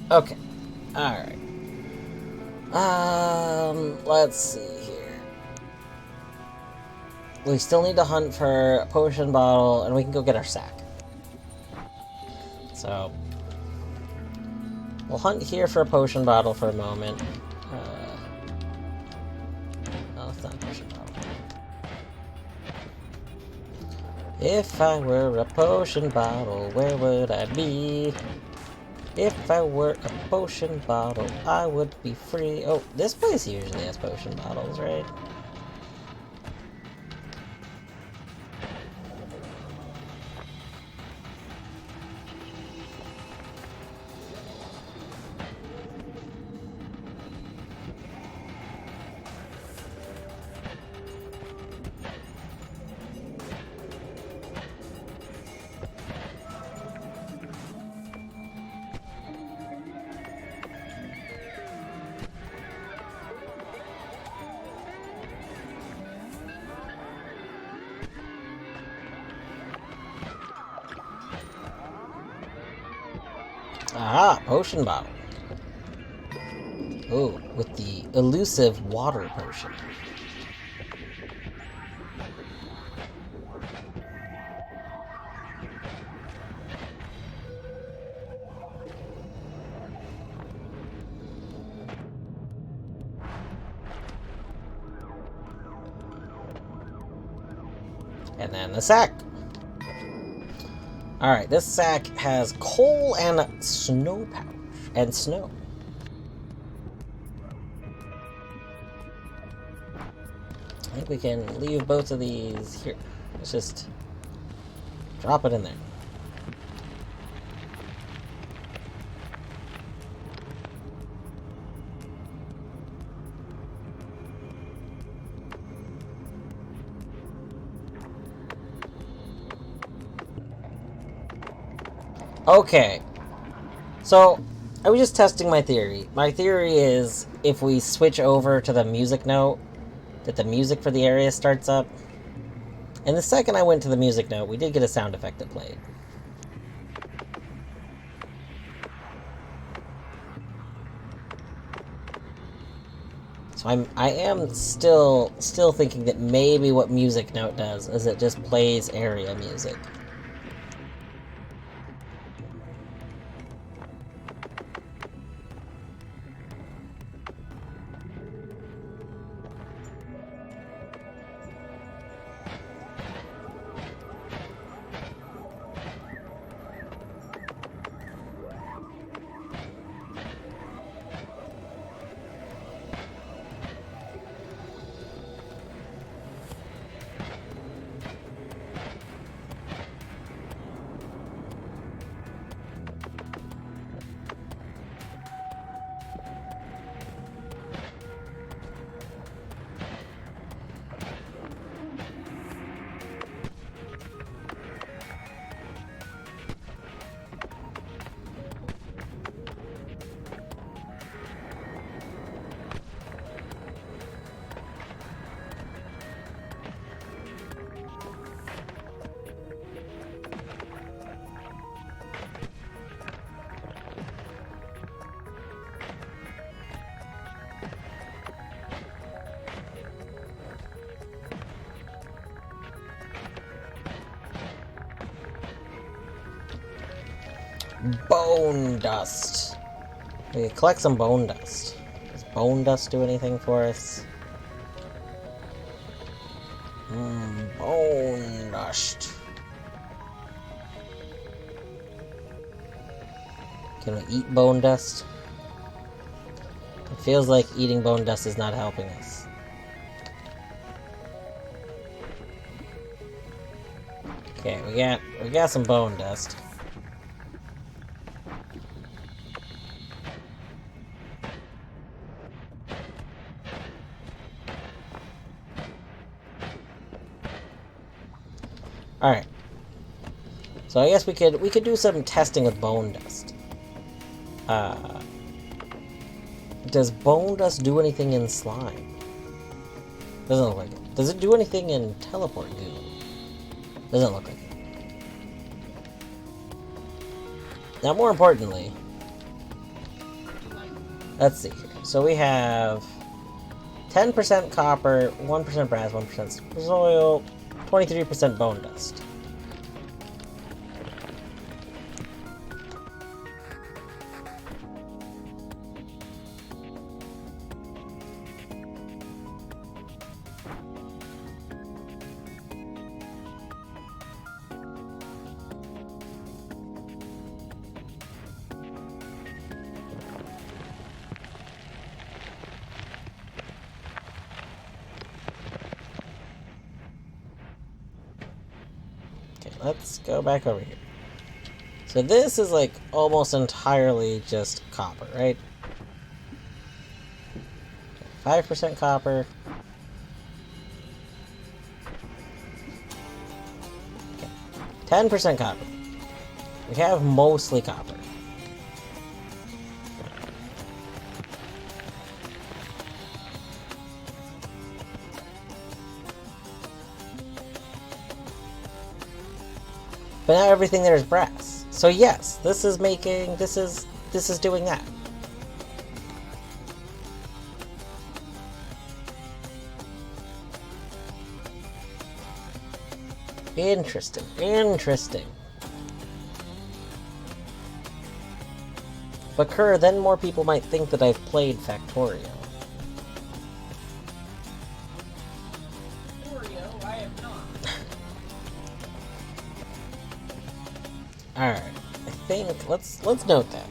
Okay. Alright. Let's see here. We still need to hunt for a potion bottle, and we can go get our sack. So, we'll hunt here for a potion bottle for a moment. No, it's not a potion bottle. If I were a potion bottle, where would I be? If I were a potion bottle, I would be free. Oh, this place usually has potion bottles, right? Aha, potion bottle. Oh, with the elusive water potion. And then the sack. Alright, this sack has coal and snow pouch. And snow. I think we can leave both of these here. Let's just drop it in there. Okay, so I was just testing my theory. My theory is if we switch over to the music note, that the music for the area starts up. And the second I went to the music note, we did get a sound effect that played. So I am still thinking that maybe what music note does is it just plays area music. Bone dust. We can collect some bone dust. Does bone dust do anything for us? Bone dust. Can we eat bone dust? It feels like eating bone dust is not helping us. Okay, we got some bone dust. Alright. So I guess we could do some testing with bone dust. Does bone dust do anything in slime? Doesn't look like it. Does it do anything in teleport goo? Doesn't look like it. Now, more importantly, let's see here. So we have 10% copper, 1% brass, 1% soil, 23% bone dust. let's go back over here. So this is like almost entirely just copper, right? 5% copper. Okay. 10% copper. We have mostly copper. But now everything there is brass. So yes, this is doing that. Interesting. But Kerr, then more people might think that I've played Factorio. Oreo, I have not. Alright. I think let's note that.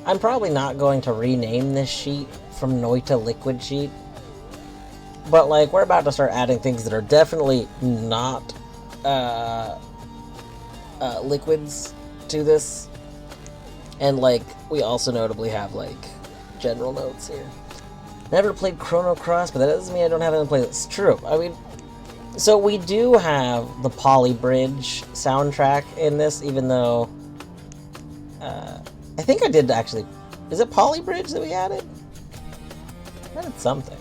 I'm probably not going to rename this sheet from Noita Liquid Sheet. But, like, we're about to start adding things that are definitely not liquids to this. And, like, we also notably have, like, general notes here. Never played Chrono Cross, but that doesn't mean I don't have any play. It's true. I mean, so we do have the Poly Bridge soundtrack in this, even though... I think I did actually... Is it Poly Bridge that we added? I added something.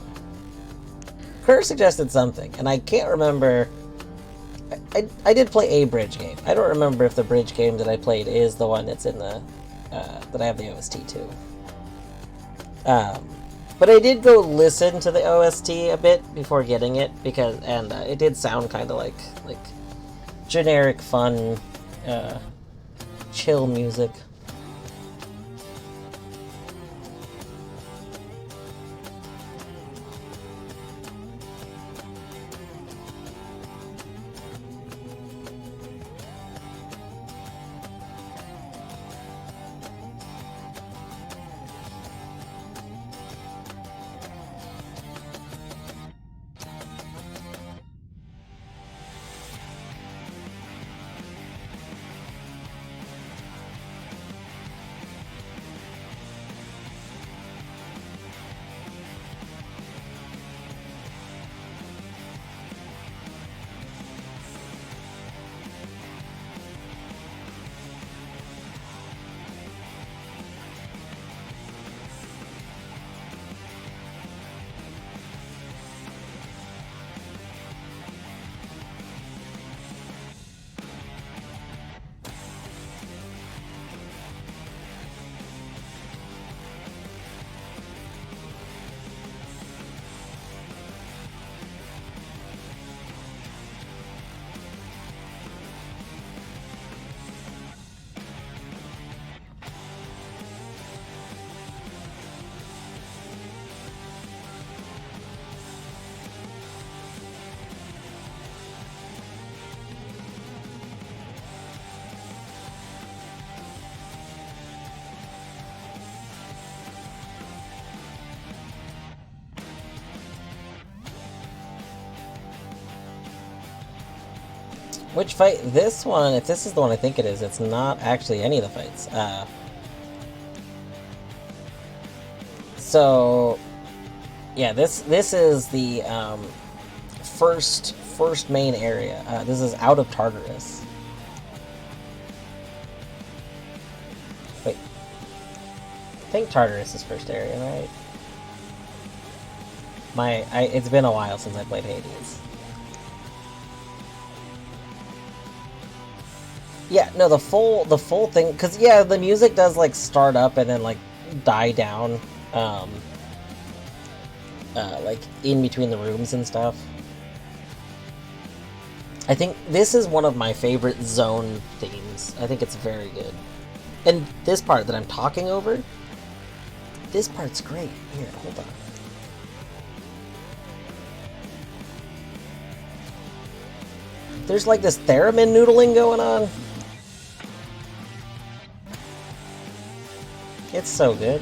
Kerr suggested something, and I can't remember... I did play a bridge game. I don't remember if the bridge game that I played is the one that's in the... that I have the OST to. But I did go listen to the OST a bit before getting it, because... And it did sound kind of like generic, fun, chill music. Which fight? This one, if this is the one I think it is, it's not actually any of the fights. So, yeah, this is the first main area. This is out of Tartarus. Wait, I think Tartarus is first area, right? It's been a while since I played Hades. Yeah, no, the full thing, because, yeah, the music does, like, start up and then, like, die down, like, in between the rooms and stuff. I think this is one of my favorite zone themes. I think it's very good. And this part that I'm talking over, this part's great. Here, hold on. There's like this theremin noodling going on. It's so good.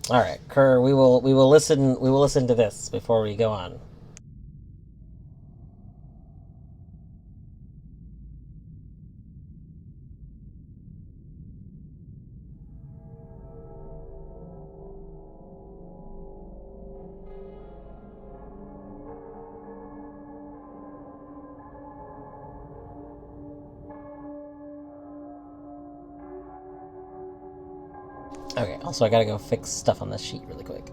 All right, Kerr, we will listen to this before we go on. Okay, also I gotta go fix stuff on this sheet really quick.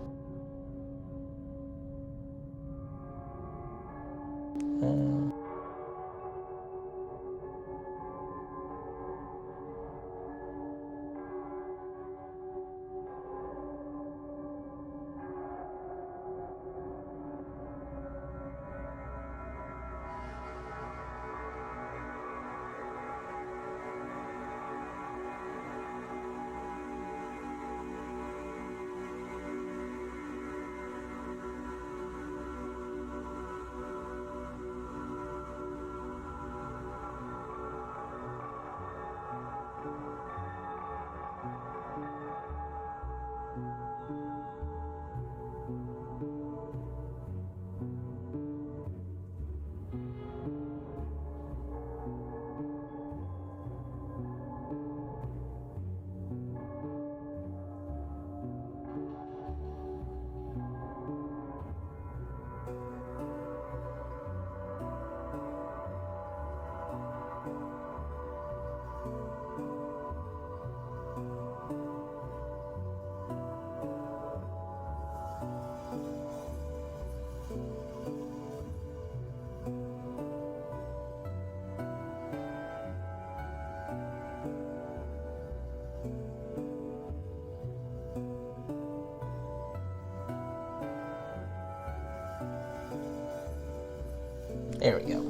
There we go.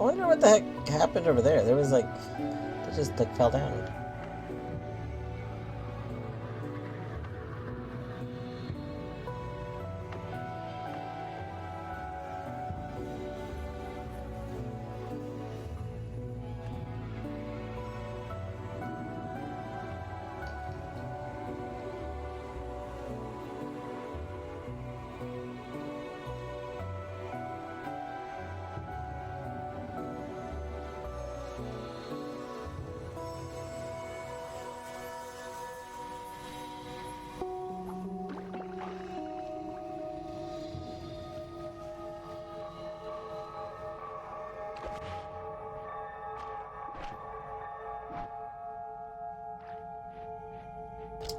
wonder what the heck happened over there. There was like, it just like fell down.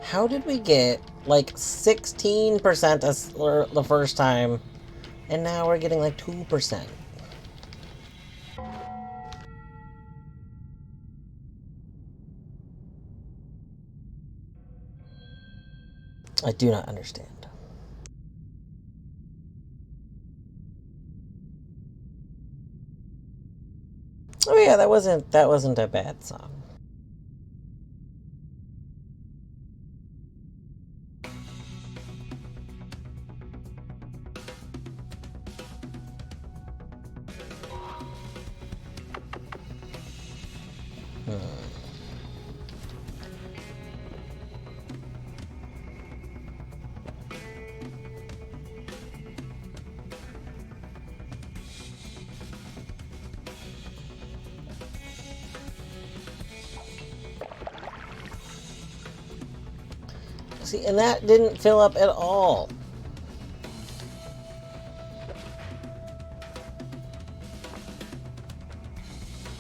How did we get like 16% the first time, and now we're getting like 2%? I do not understand. Oh yeah, that wasn't a bad song. See, and that didn't fill up at all.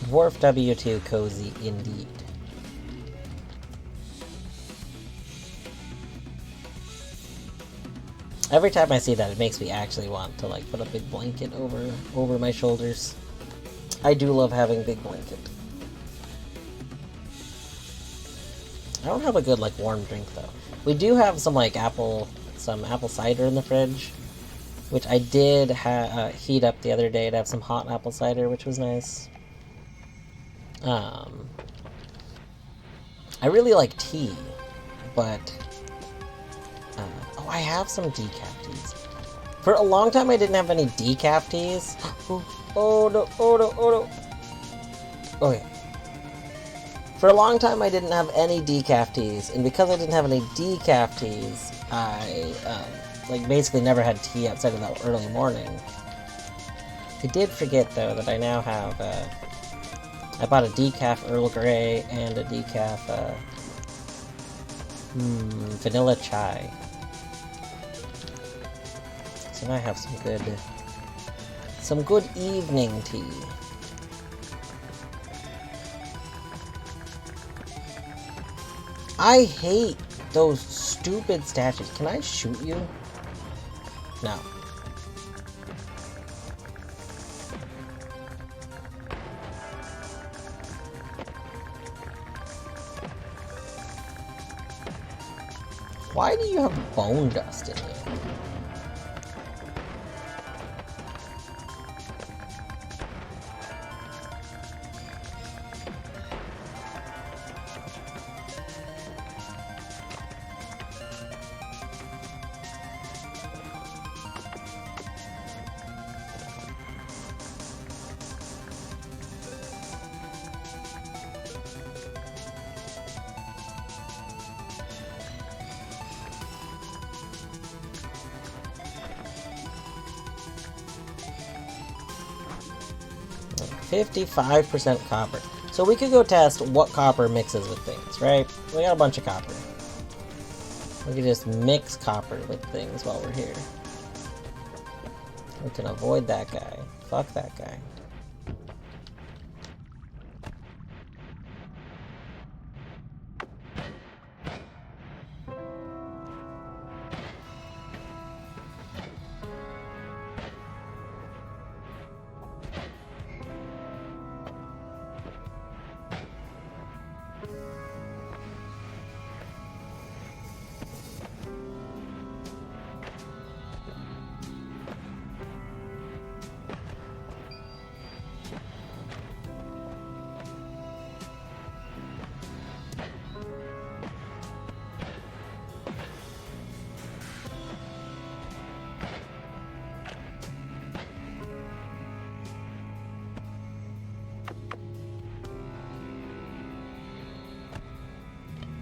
Dwarf W2 cozy indeed. Every time I see that, it makes me actually want to like put a big blanket over my shoulders. I do love having big blanket. I don't have a good like warm drink though. We do have some like apple cider in the fridge, which I did heat up the other day to have some hot apple cider, which was nice. I really like tea, but oh, I have some decaf teas. For a long time, I didn't have any decaf teas. Oh no! Oh no! Oh no! Okay. For a long time, I didn't have any decaf teas, and because I didn't have any decaf teas, I like basically never had tea outside of that early morning. I did forget though that I now have I bought a decaf Earl Grey and a decaf vanilla chai. So now I have some good evening tea. I hate those stupid statues. Can I shoot you? No. Why do you have bone dust in you? Like 55% copper. So we could go test what copper mixes with things, right? We got a bunch of copper. We could just mix copper with things while we're here. We can avoid that guy. Fuck that guy.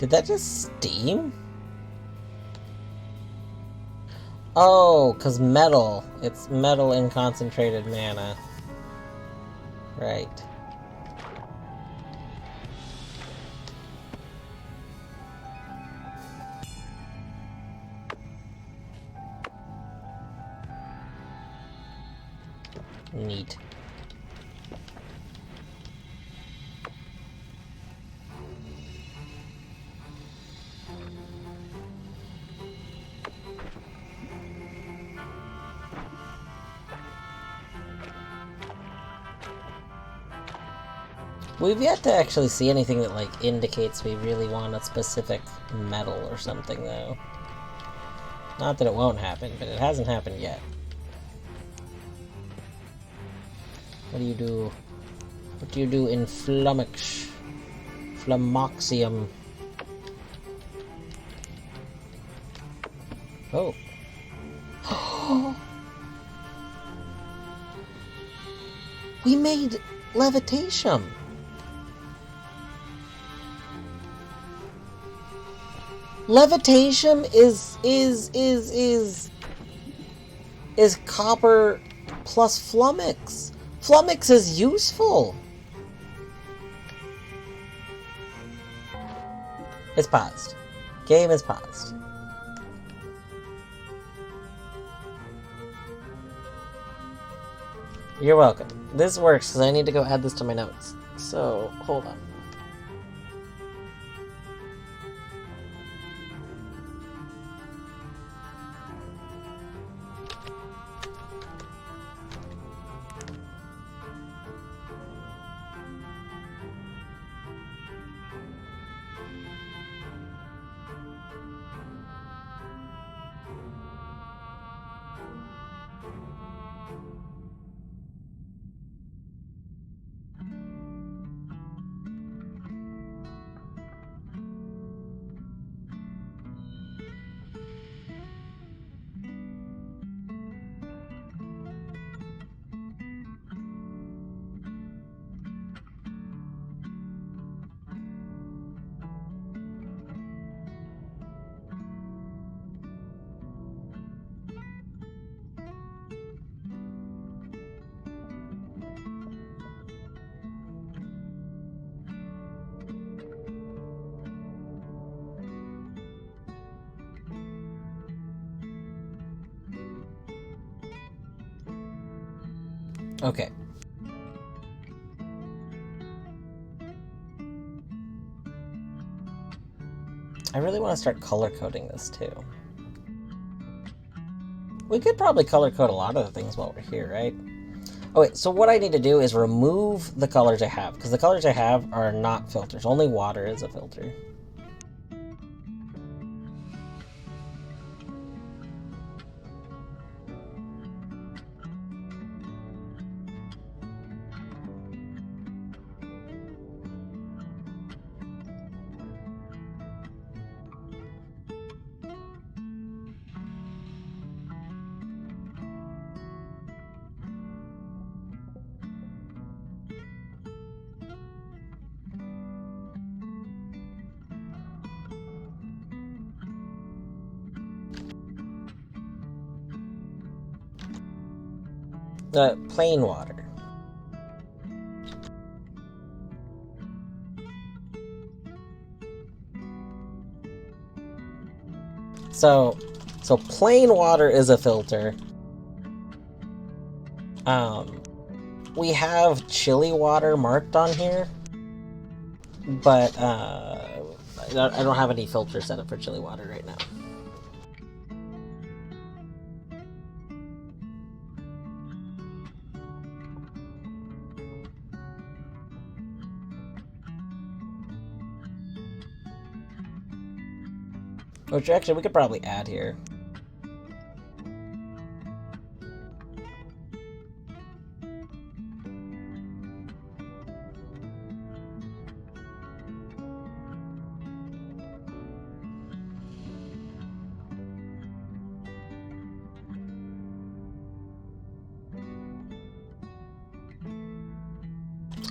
Did that just steam? Oh, because metal. It's metal in concentrated mana. Right. Neat. We've yet to actually see anything that, like, indicates we really want a specific metal or something, though. Not that it won't happen, but it hasn't happened yet. What do you do? What do you do in Flummox? Flummoxium. Oh. We made levitation. Levitation is copper plus flummox. Flummox is useful. It's paused. Game is paused. You're welcome. This works because I need to go add this to my notes. So, hold on. Okay. I really want to start color coding this too. We could probably color code a lot of the things while we're here, right? Oh wait, so what I need to do is remove the colors I have, because the colors I have are not filters. Only water is a filter. Plain water. So plain water is a filter. We have chili water marked on here, but I don't have any filter set up for chili water right now. Which actually we could probably add here.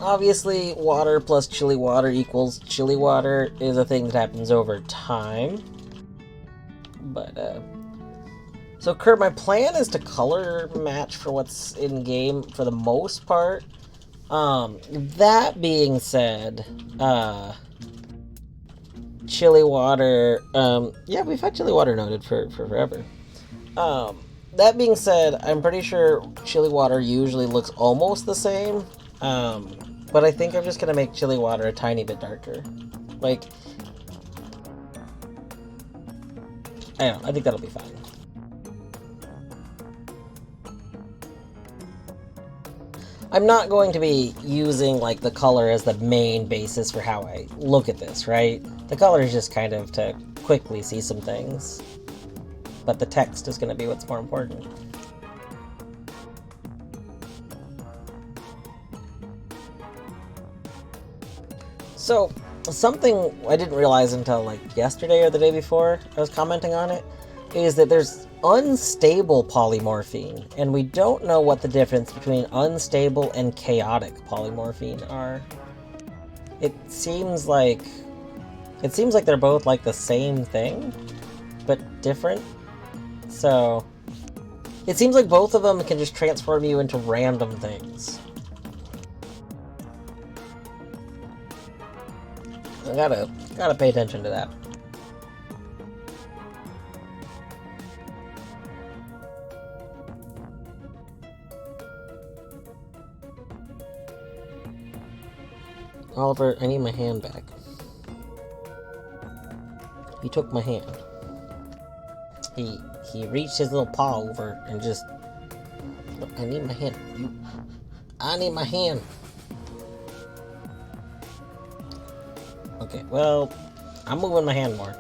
Obviously, water plus chili water equals chili water is a thing that happens over time. But, so Kurt, my plan is to color match for what's in game for the most part. That being said, chili water, yeah, we've had chili water noted for forever. That being said, I'm pretty sure chili water usually looks almost the same. But I think I'm just gonna make chili water a tiny bit darker. Like, I don't know, I think that'll be fine. I'm not going to be using, like, the color as the main basis for how I look at this, right? The color is just kind of to quickly see some things. But the text is gonna be what's more important. So, something I didn't realize until like yesterday or the day before I was commenting on it, is that there's unstable polymorphine, and we don't know what the difference between unstable and chaotic polymorphine are. It seems like they're both like the same thing, but different. So, it seems like both of them can just transform you into random things. I gotta pay attention to that. Oliver, I need my hand back. He took my hand. He reached his little paw over and just... Look, I need my hand. I need my hand. Okay, well, I'm moving my hand more.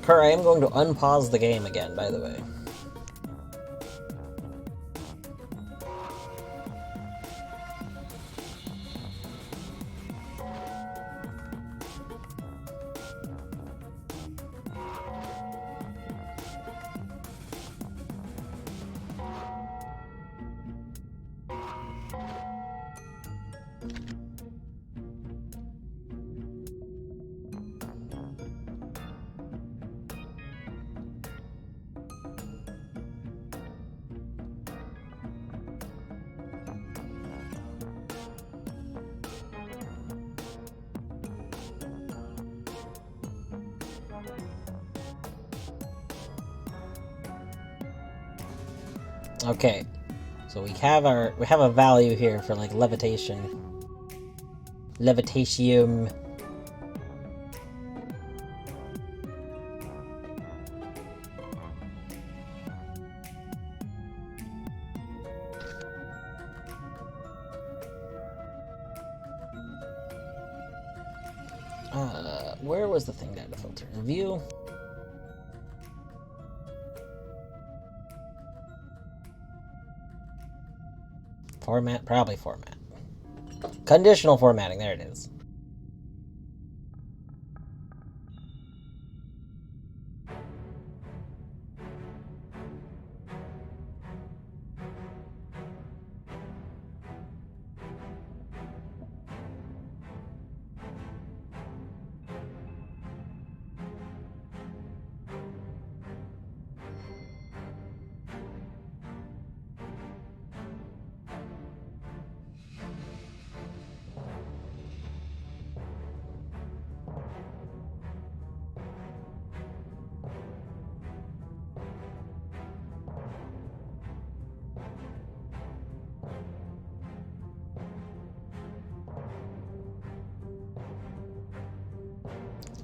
Kurt, I am going to unpause the game again, by the way. Okay, so we have a value here for like levitation. Levitatium. Where was the thing that I had to filter? View. Format, probably format. Conditional formatting, there it is.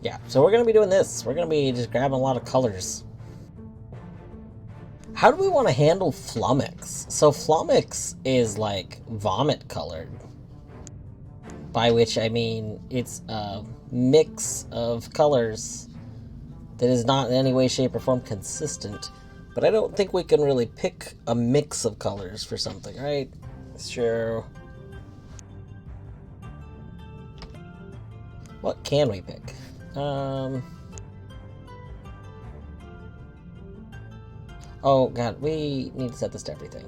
Yeah, so we're going to be doing this. We're going to be just grabbing a lot of colors. How do we want to handle flummox? So flummox is like vomit colored. By which I mean it's a mix of colors that is not in any way, shape, or form consistent. But I don't think we can really pick a mix of colors for something, right? Sure. What can we pick? Oh god, we need to set this to everything.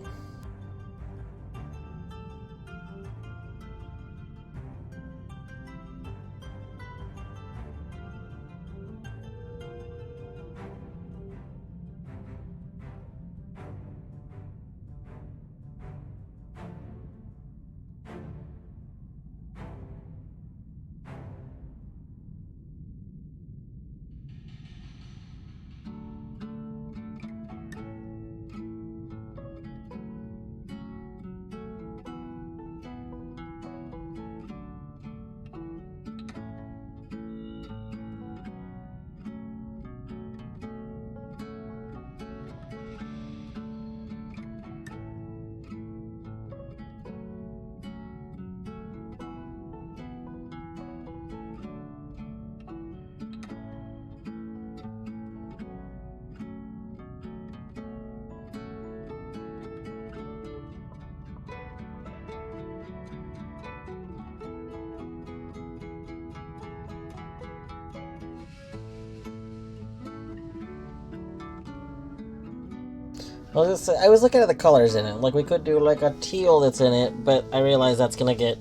I was looking at the colors in it. Like, we could do like a teal that's in it, but I realize that's gonna get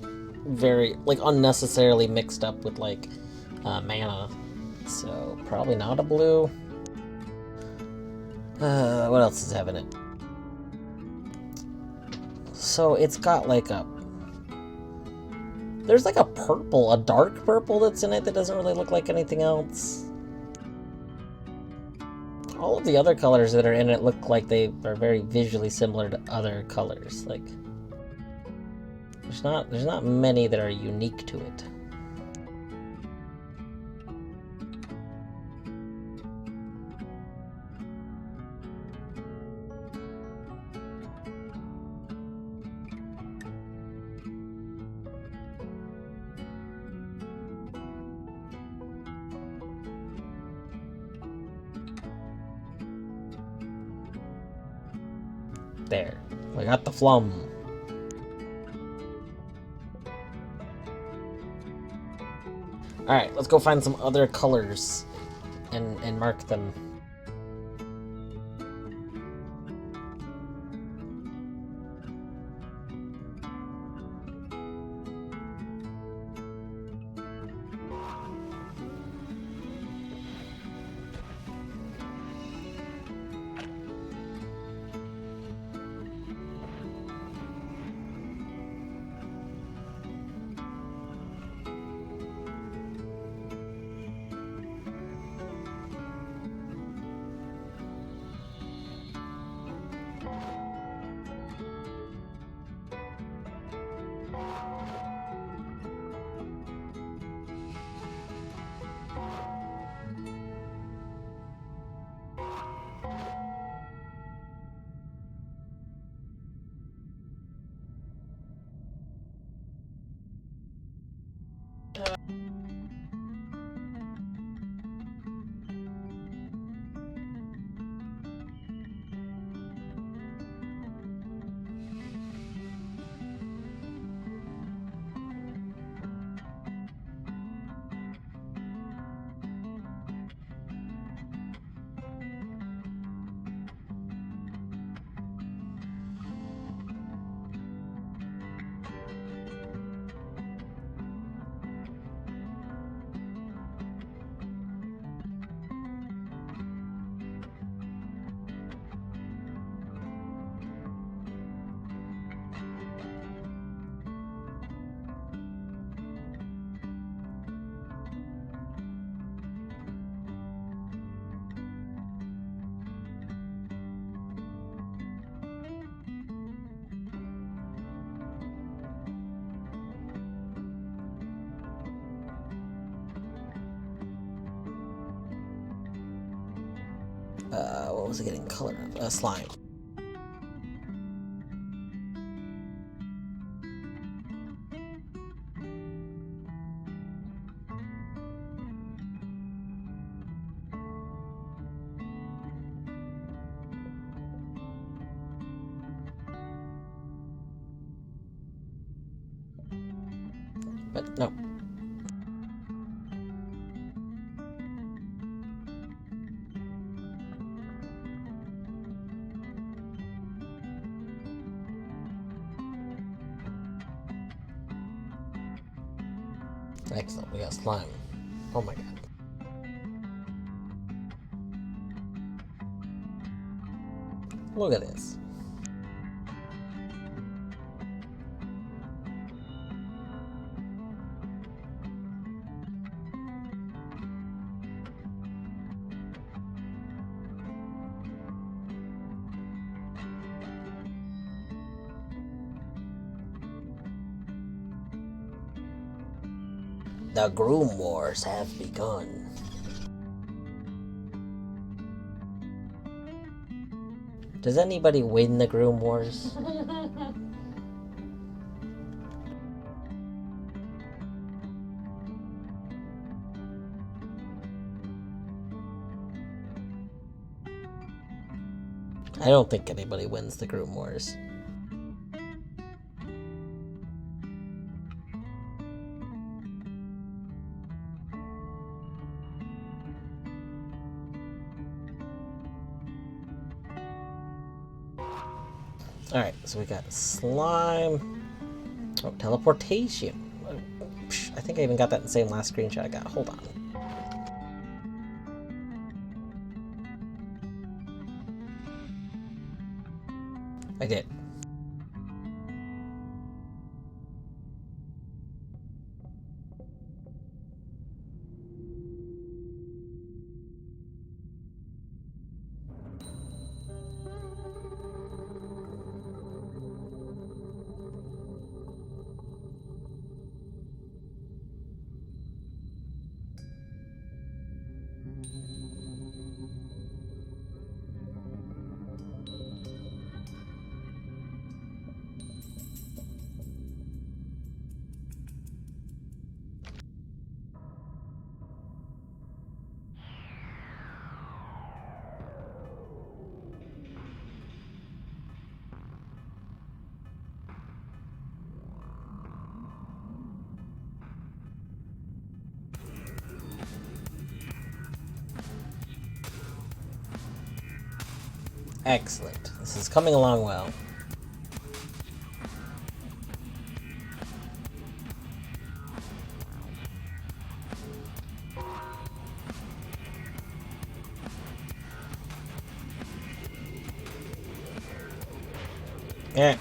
very, like, unnecessarily mixed up with, like, mana. So, probably not a blue. What else does it have in it? So, it's got like a... There's like a purple, a dark purple that's in it that doesn't really look like anything else. All of the other colors that are in it look like they are very visually similar to other colors. Like, there's not many that are unique to it. There, we got the flum. Alright, let's go find some other colors and mark them. What was it getting color of? Slime. But no. Excellent, we got slime. Oh my god. Look at this. The Groom Wars have begun. Does anybody win the Groom Wars? I don't think anybody wins the Groom Wars. Alright, so we got slime. Oh, teleportation. Oh, I think I even got that in the same last screenshot I got. Hold on. I did. Excellent. This is coming along well. Yeah.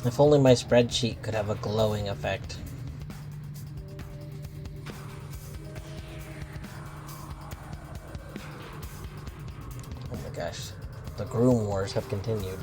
If only my spreadsheet could have a glowing effect. Oh my gosh, the Groom Wars have continued.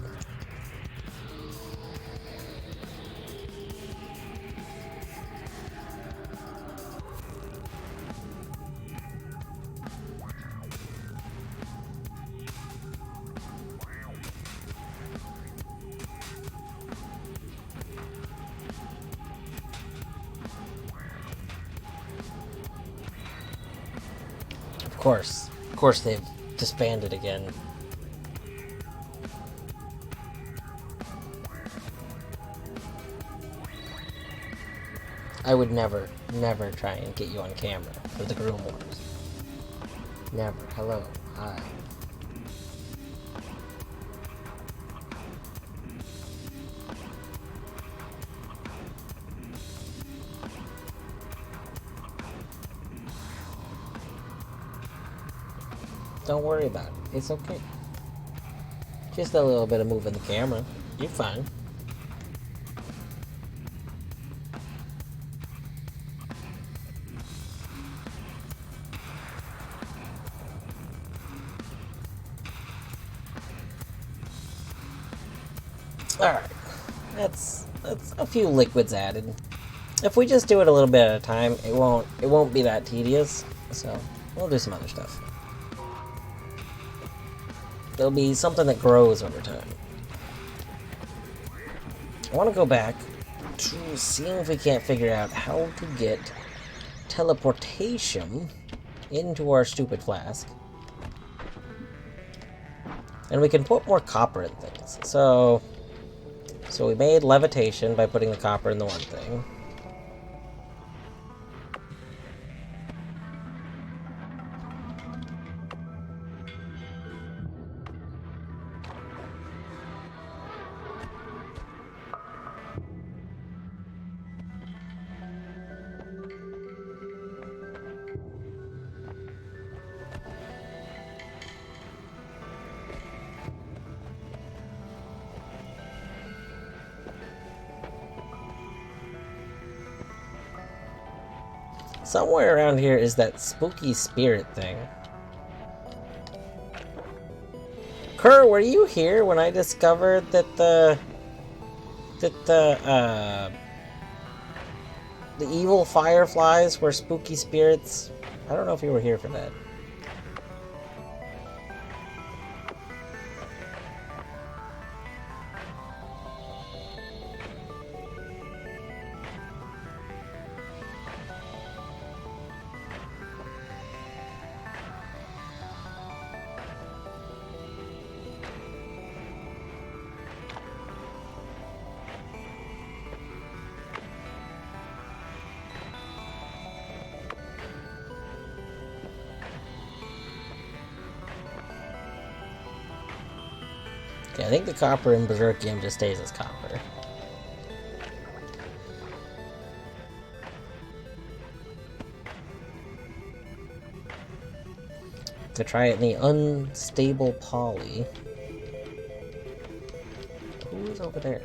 course. Of course they've disbanded again. I would never try and get you on camera for the Groom Wars. Never. Hello. Hi. Don't worry about it. It's okay. Just a little bit of moving the camera. You're fine. Alright. That's a few liquids added. If we just do it a little bit at a time, it won't be that tedious. So we'll do some other stuff. There'll be something that grows over time. I want to go back to see if we can't figure out how to get teleportation into our stupid flask. And we can put more copper in things. So we made levitation by putting the copper in the one thing. Somewhere around here is that spooky spirit thing. Kerr, were you here when I discovered that the evil fireflies were spooky spirits? I don't know if you were here for that. Okay, I think the copper in Berserkium just stays as copper. To try it in the unstable poly. Who's over there?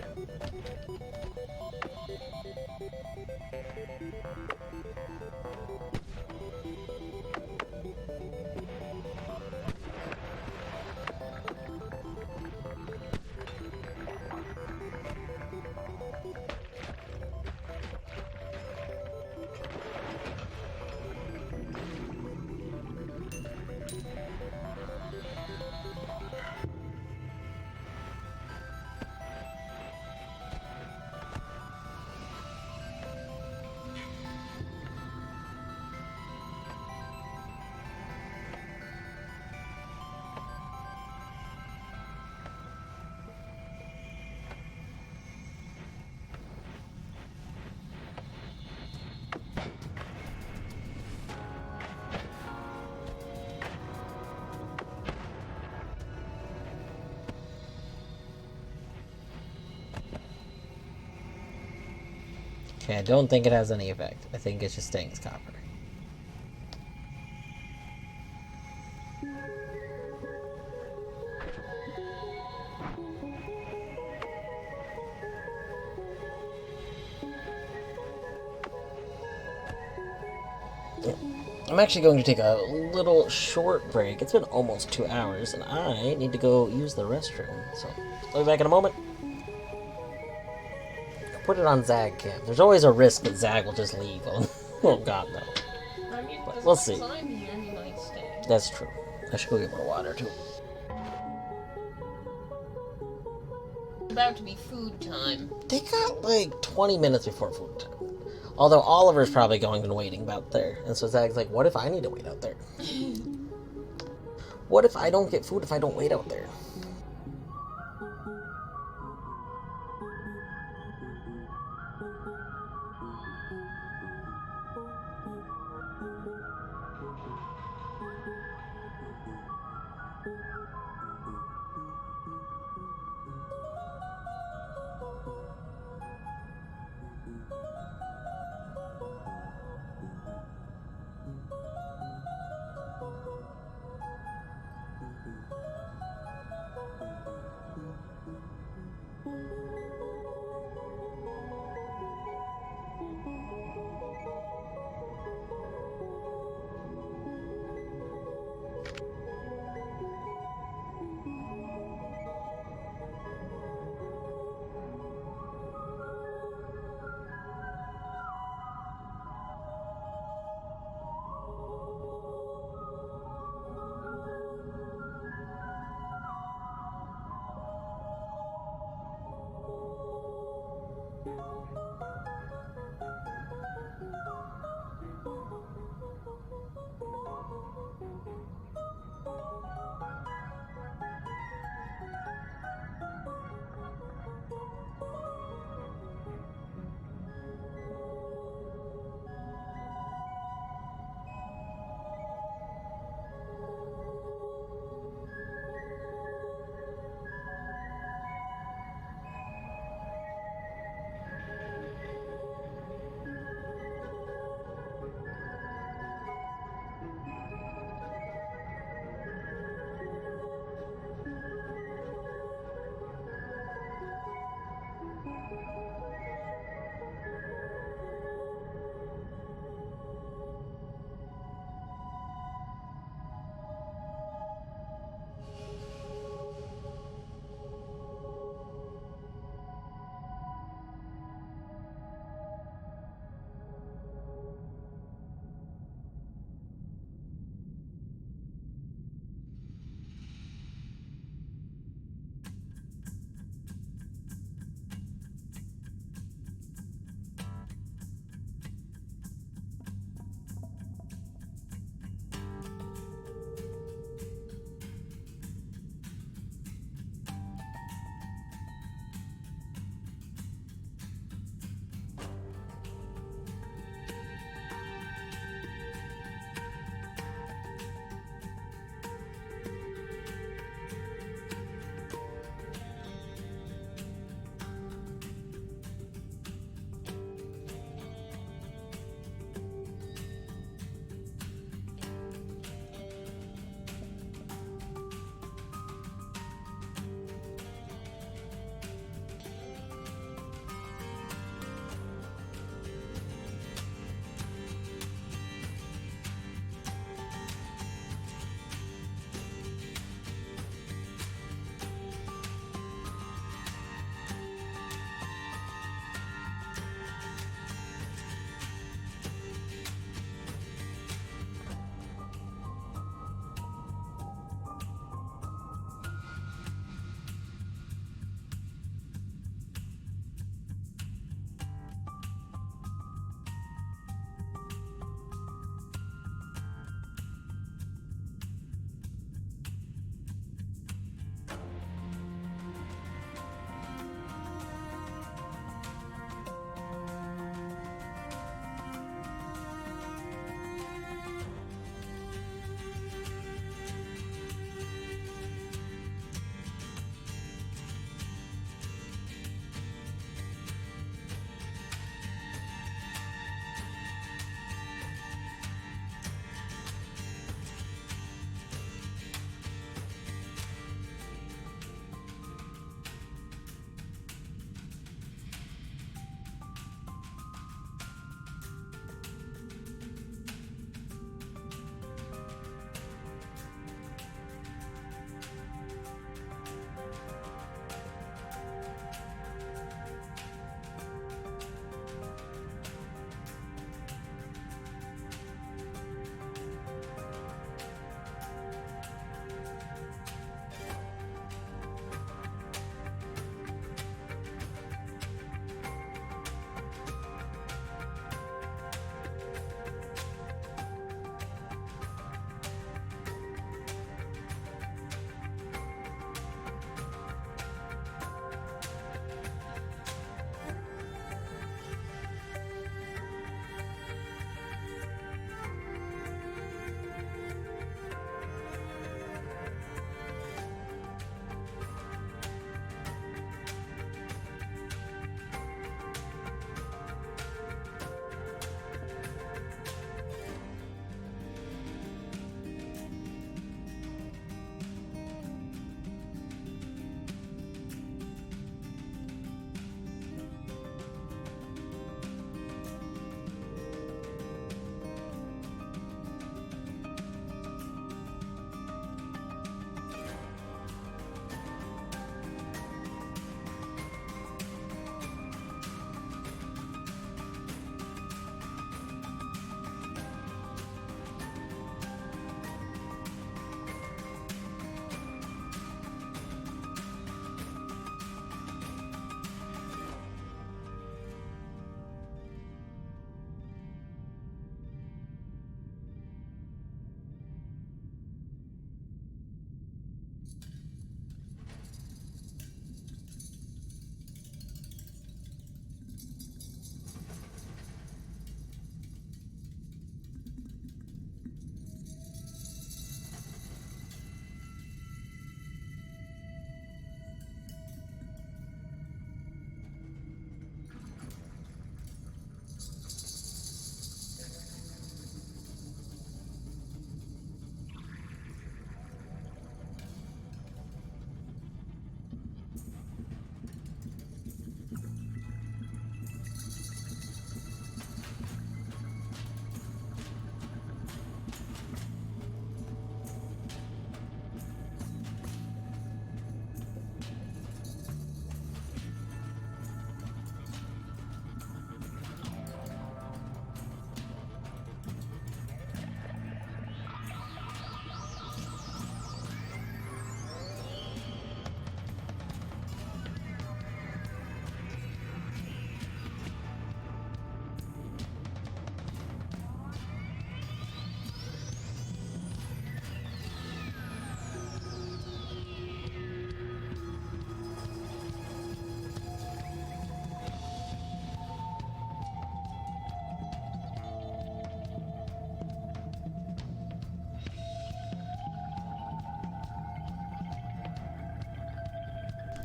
Okay, I don't think it has any effect. I think it's just staying as copper. I'm actually going to take a little short break. It's been almost 2 hours, and I need to go use the restroom. So, I'll be back in a moment. Put it on Zag Cam. There's always a risk that Zag will just leave. Oh god, no. I mean, But we'll see. I'm here, he might stay. That's true. I should go get more water, too. It's about to be food time. They got like 20 minutes before food time. Although Oliver's probably going and waiting out there. And so Zag's like, what if I need to wait out there? What if I don't get food if I don't wait out there?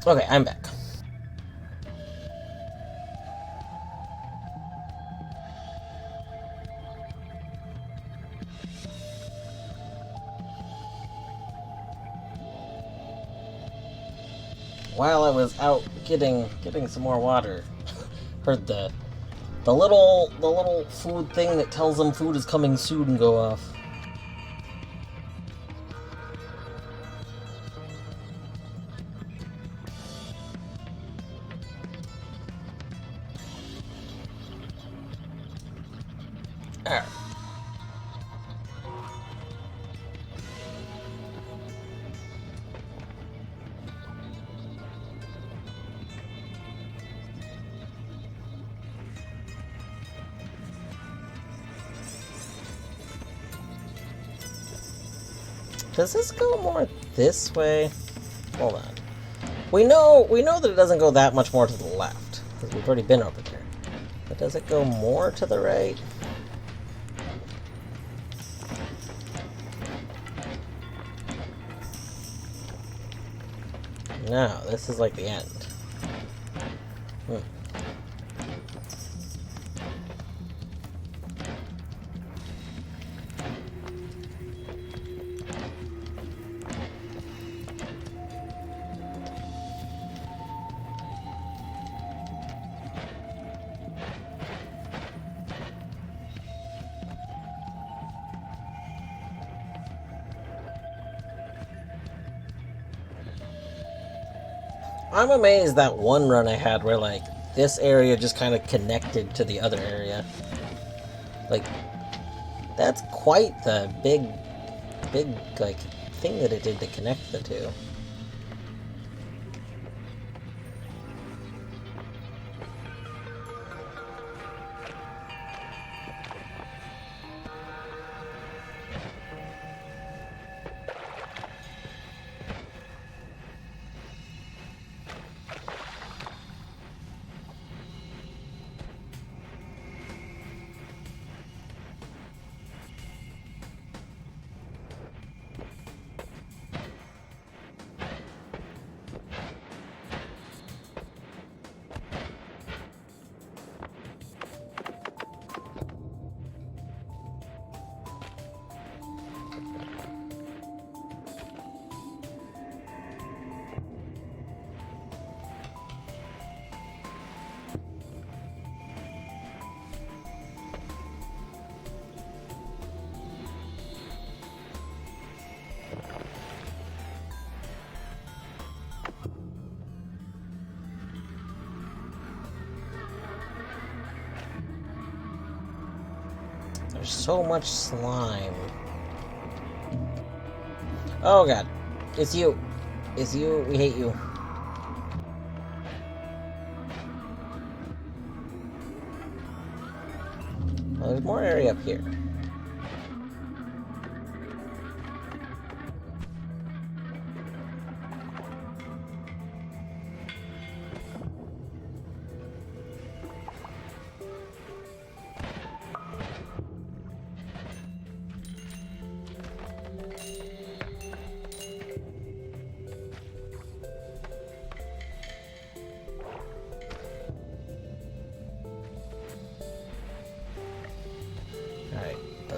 Okay, I'm back. While I was out getting some more water, heard the little food thing that tells them food is coming soon go off. Alright. Does this go more this way? Hold on. We know that it doesn't go that much more to the left, because we've already been over there. But does it go more to the right? No, this is like the end. I'm amazed that one run I had where, like, this area just kind of connected to the other area. Like, that's quite the big, like, thing that it did to connect the two. There's so much slime. Oh god. It's you. It's you. We hate you. Well, there's more area up here.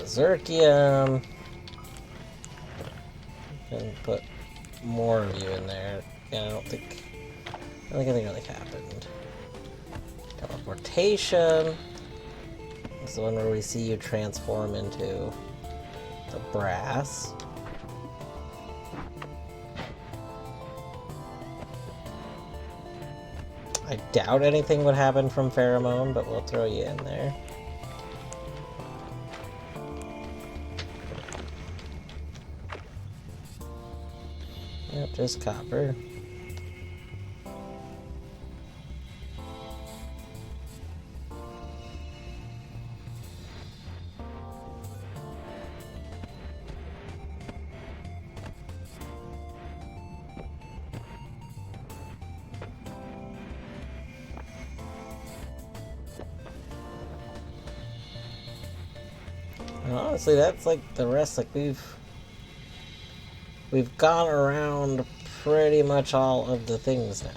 Zerkium. And put more of you in there. Yeah, I don't think anything really happened. Teleportation. This is the one where we see you transform into the brass. I doubt anything would happen from pheromone, but we'll throw you in there. Yep, just copper. And honestly, that's like the rest. Like we've gone around pretty much all of the things now.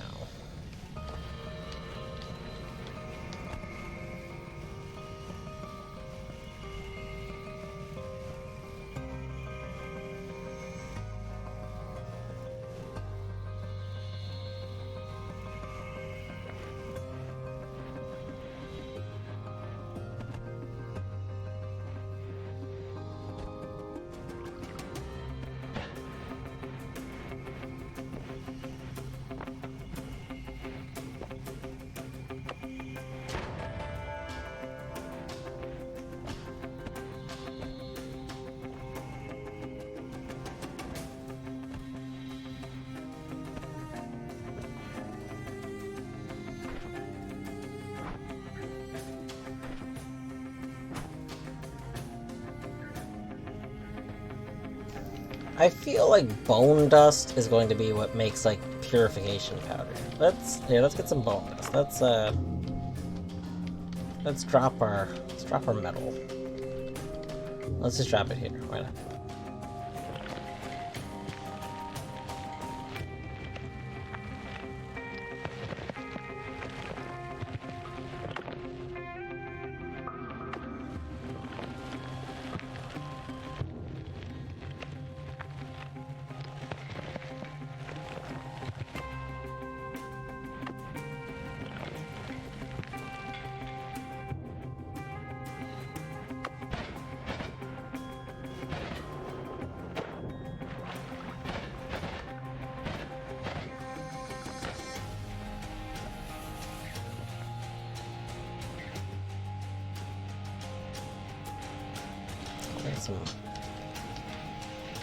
I feel like bone dust is going to be what makes like purification powder. Let's get some bone dust. Let's drop our metal. Let's just drop it here. Why not?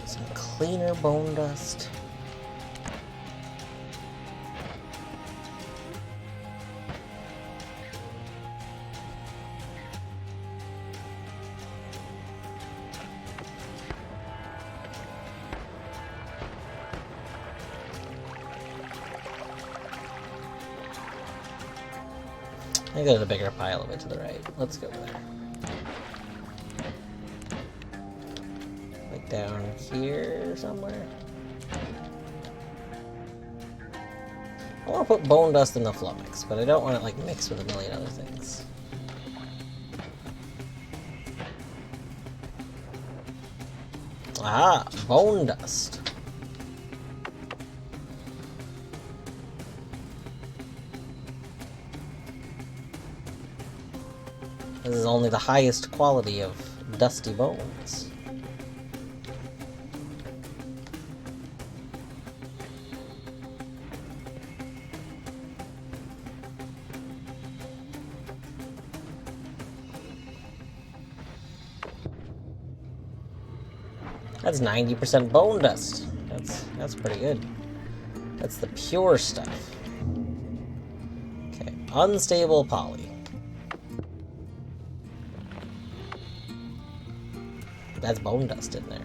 Some cleaner bone dust. I think there's a bigger pile of it to the right. Let's go there. Like down here somewhere. I want to put bone dust in the flummox, but I don't want it like mixed with a million other things. Ah, bone dust. This is only the highest quality of dusty bones. That's 90% bone dust. That's pretty good. That's the pure stuff. Okay, unstable poly. That's bone dust in there.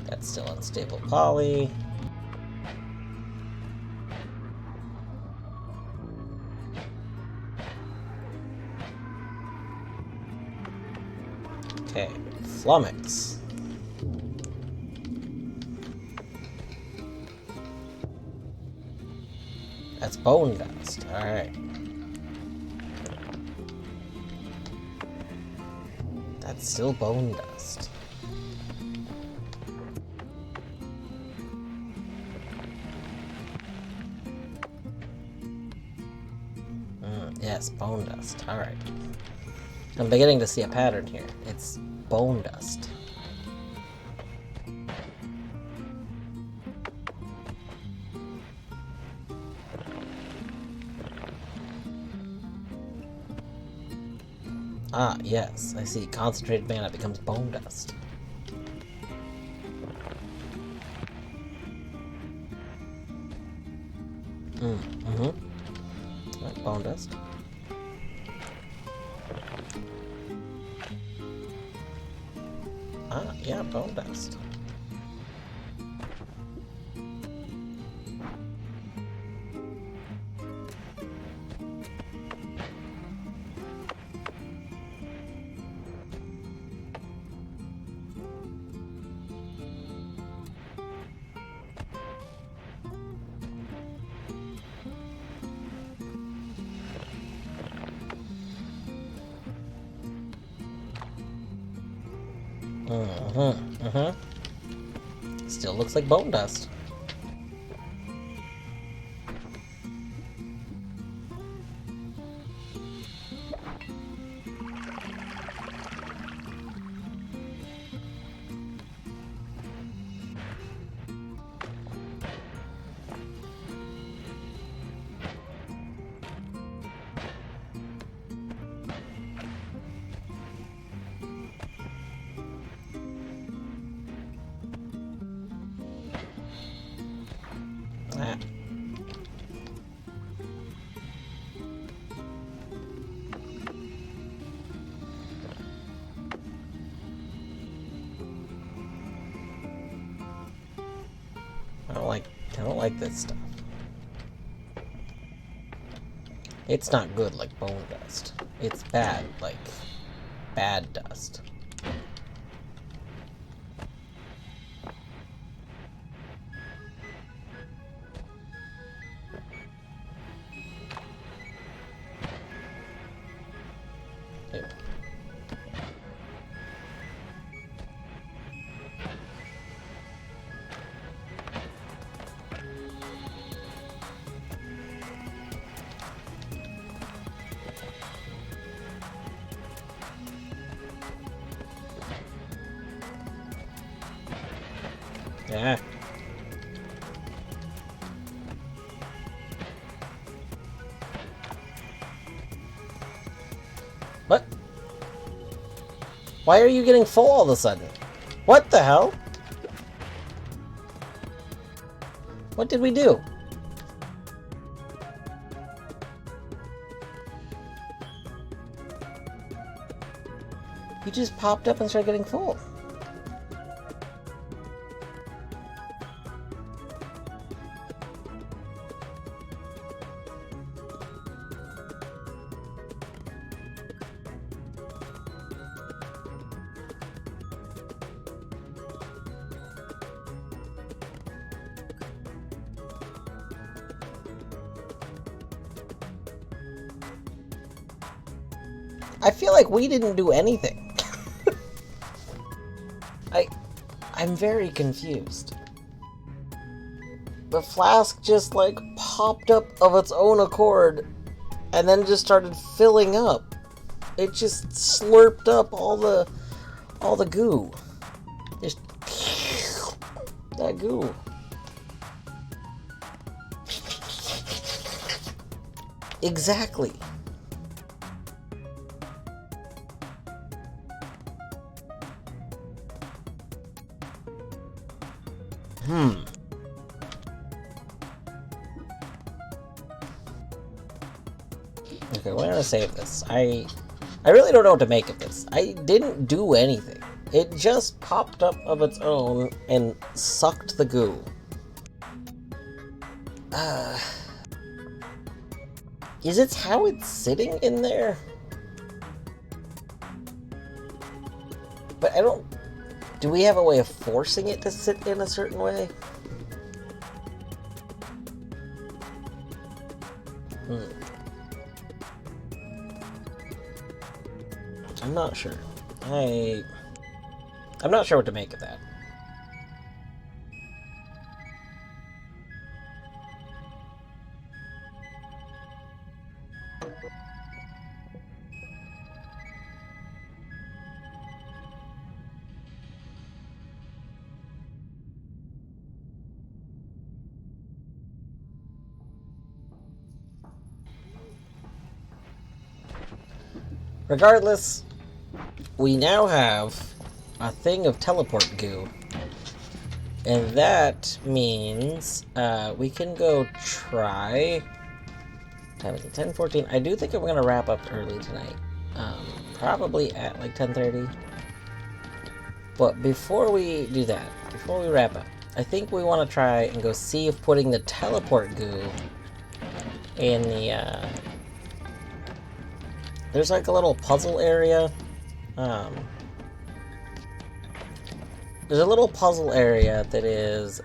That's still unstable poly. Okay, flummox. That's bone dust. Alright. That's still bone dust. Yes, bone dust. Alright. I'm beginning to see a pattern here. It's bone dust. Ah, yes, I see. Concentrated mana becomes bone dust. Right, bone dust. Ah, yeah, bone dust. Still looks like bone dust. Ah. I don't like this stuff. It's not good like bone dust. It's bad like bad dust. Ew. Yeah. What? Why are you getting full all of a sudden? What the hell? What did we do? You just popped up and started getting full. I feel like we didn't do anything. I'm very confused. The flask just like popped up of its own accord and then just started filling up. It just slurped up all the goo. Just that goo. Exactly. Okay, we're gonna save this. I really don't know what to make of this. I didn't do anything. It just popped up of its own and sucked the goo. Is it how it's sitting in there? But I don't... Do we have a way of forcing it to sit in a certain way? I'm not sure. I'm not sure what to make of that. Regardless, we now have a thing of teleport goo. And that means we can go try... Time is 10:14. I do think I'm going to wrap up early tonight. Probably at like 10:30. But before we do that, before we wrap up, I think we want to try and go see if putting the teleport goo in the... There's like a little puzzle area. There's a little puzzle area that is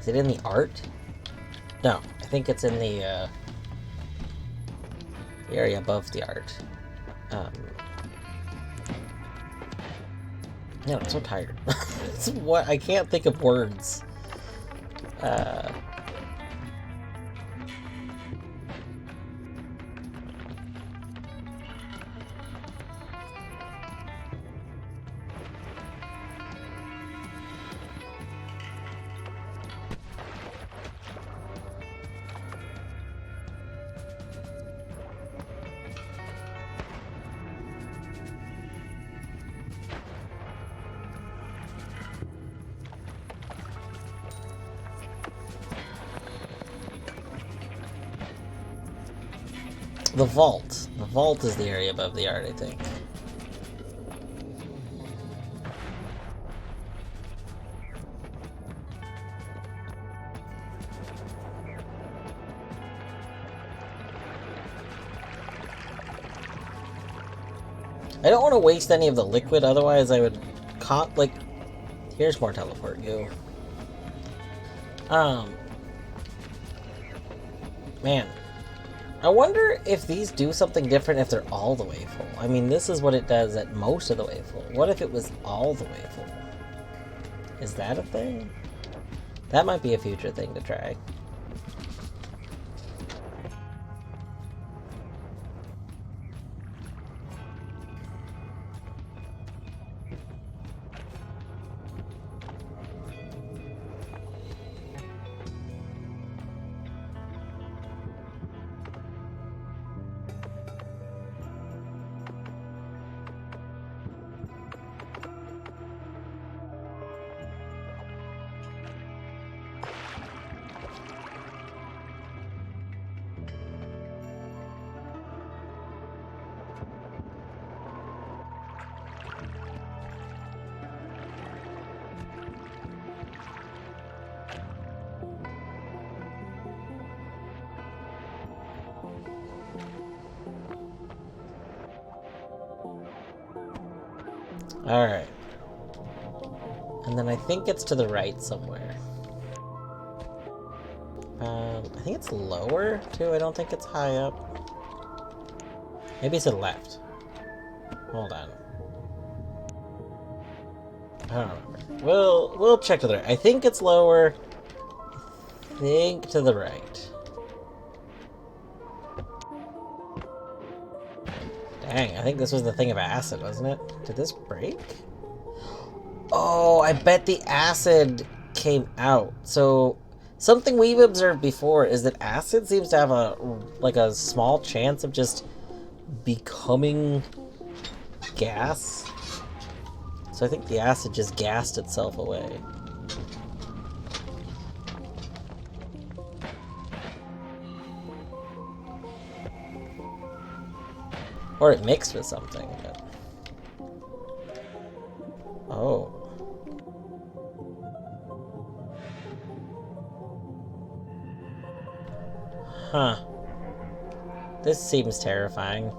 it in the art? No, I think it's in the area above the art. No, I'm so tired. It's what I can't think of words. The vault. The vault is the area above the yard, I think. I don't want to waste any of the liquid, otherwise I would like... Here's more teleport goo. Man. I wonder if these do something different if they're all the way full. I mean, this is what it does at most of the way full. What if it was all the way full? Is that a thing? That might be a future thing to try. Alright. And then I think it's to the right somewhere. I think it's lower, too. I don't think it's high up. Maybe it's to the left. Hold on. I don't remember. We'll check to the right. I think it's lower. I think to the right. Dang, I think this was the thing of acid, wasn't it? Did this break? Oh, I bet the acid came out. So, something we've observed before is that acid seems to have a small chance of just becoming gas. So I think the acid just gassed itself away. Or it mixed with something. But... Oh. Huh. This seems terrifying.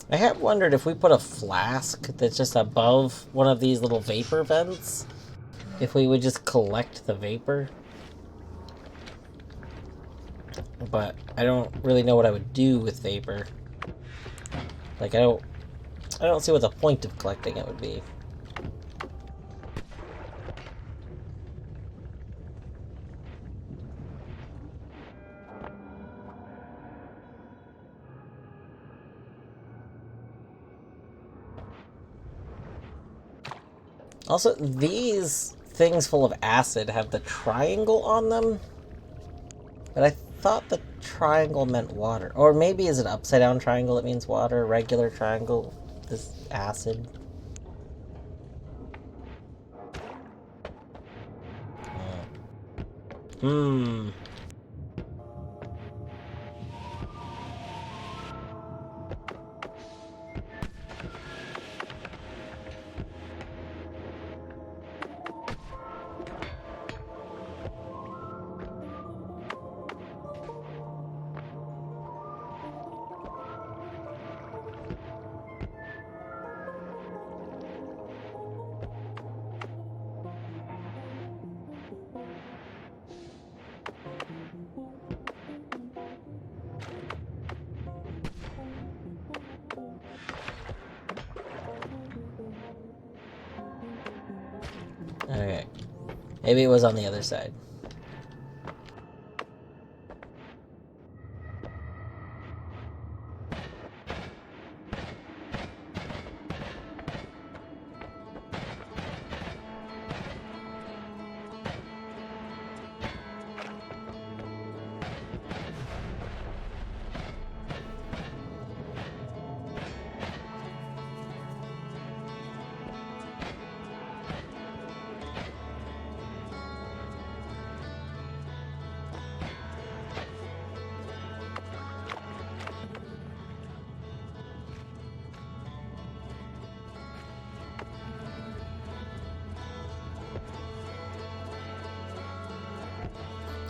I have wondered if we put a flask that's just above one of these little vapor vents, if we would just collect the vapor. But I don't really know what I would do with vapor. Like, I don't see what the point of collecting it would be. Also, these things full of acid have the triangle on them, but I thought the triangle meant water. Or maybe is it upside down triangle that means water, regular triangle is acid. Hmm. Okay. Maybe it was on the other side.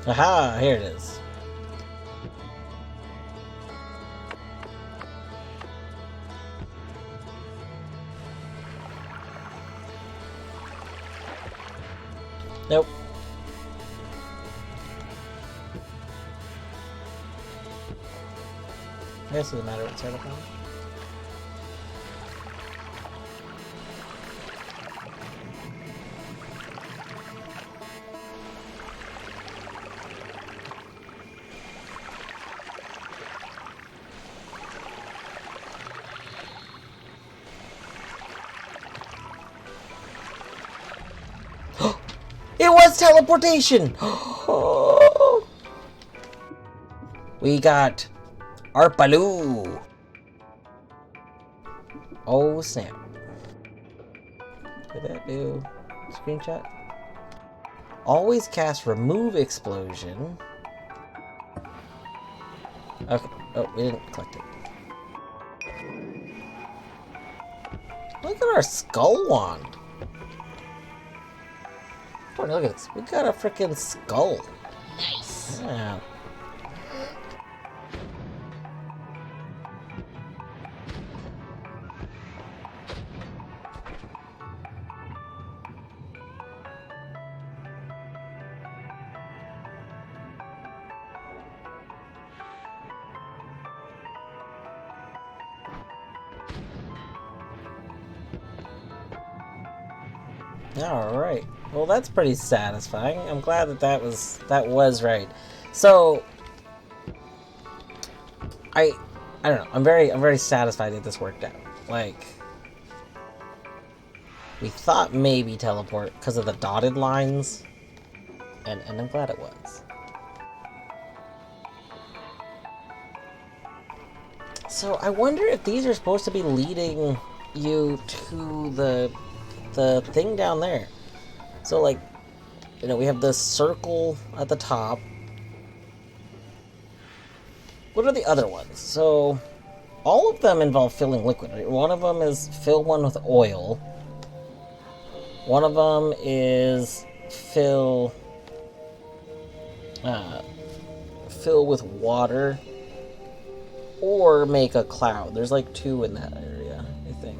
Aha, here it is. Nope. I guess it doesn't matter what side I'm on. It was teleportation! We got Arpaloo! Oh snap. Did that do screenshot? Always cast remove explosion. Okay. Oh, we didn't collect it. Look at our skull wand. Look at this. We got a freaking skull. Nice. Yeah. All right. Well, that's pretty satisfying. I'm glad that that was right. So, I don't know. I'm very satisfied that this worked out. Like, we thought maybe teleport because of the dotted lines, and I'm glad it was. So I wonder if these are supposed to be leading you to the thing down there. So, like, you know, we have this circle at the top. What are the other ones? So, all of them involve filling liquid, right? One of them is fill one with oil. One of them is fill with water. or make a cloud. There's like 2 in that area, I think.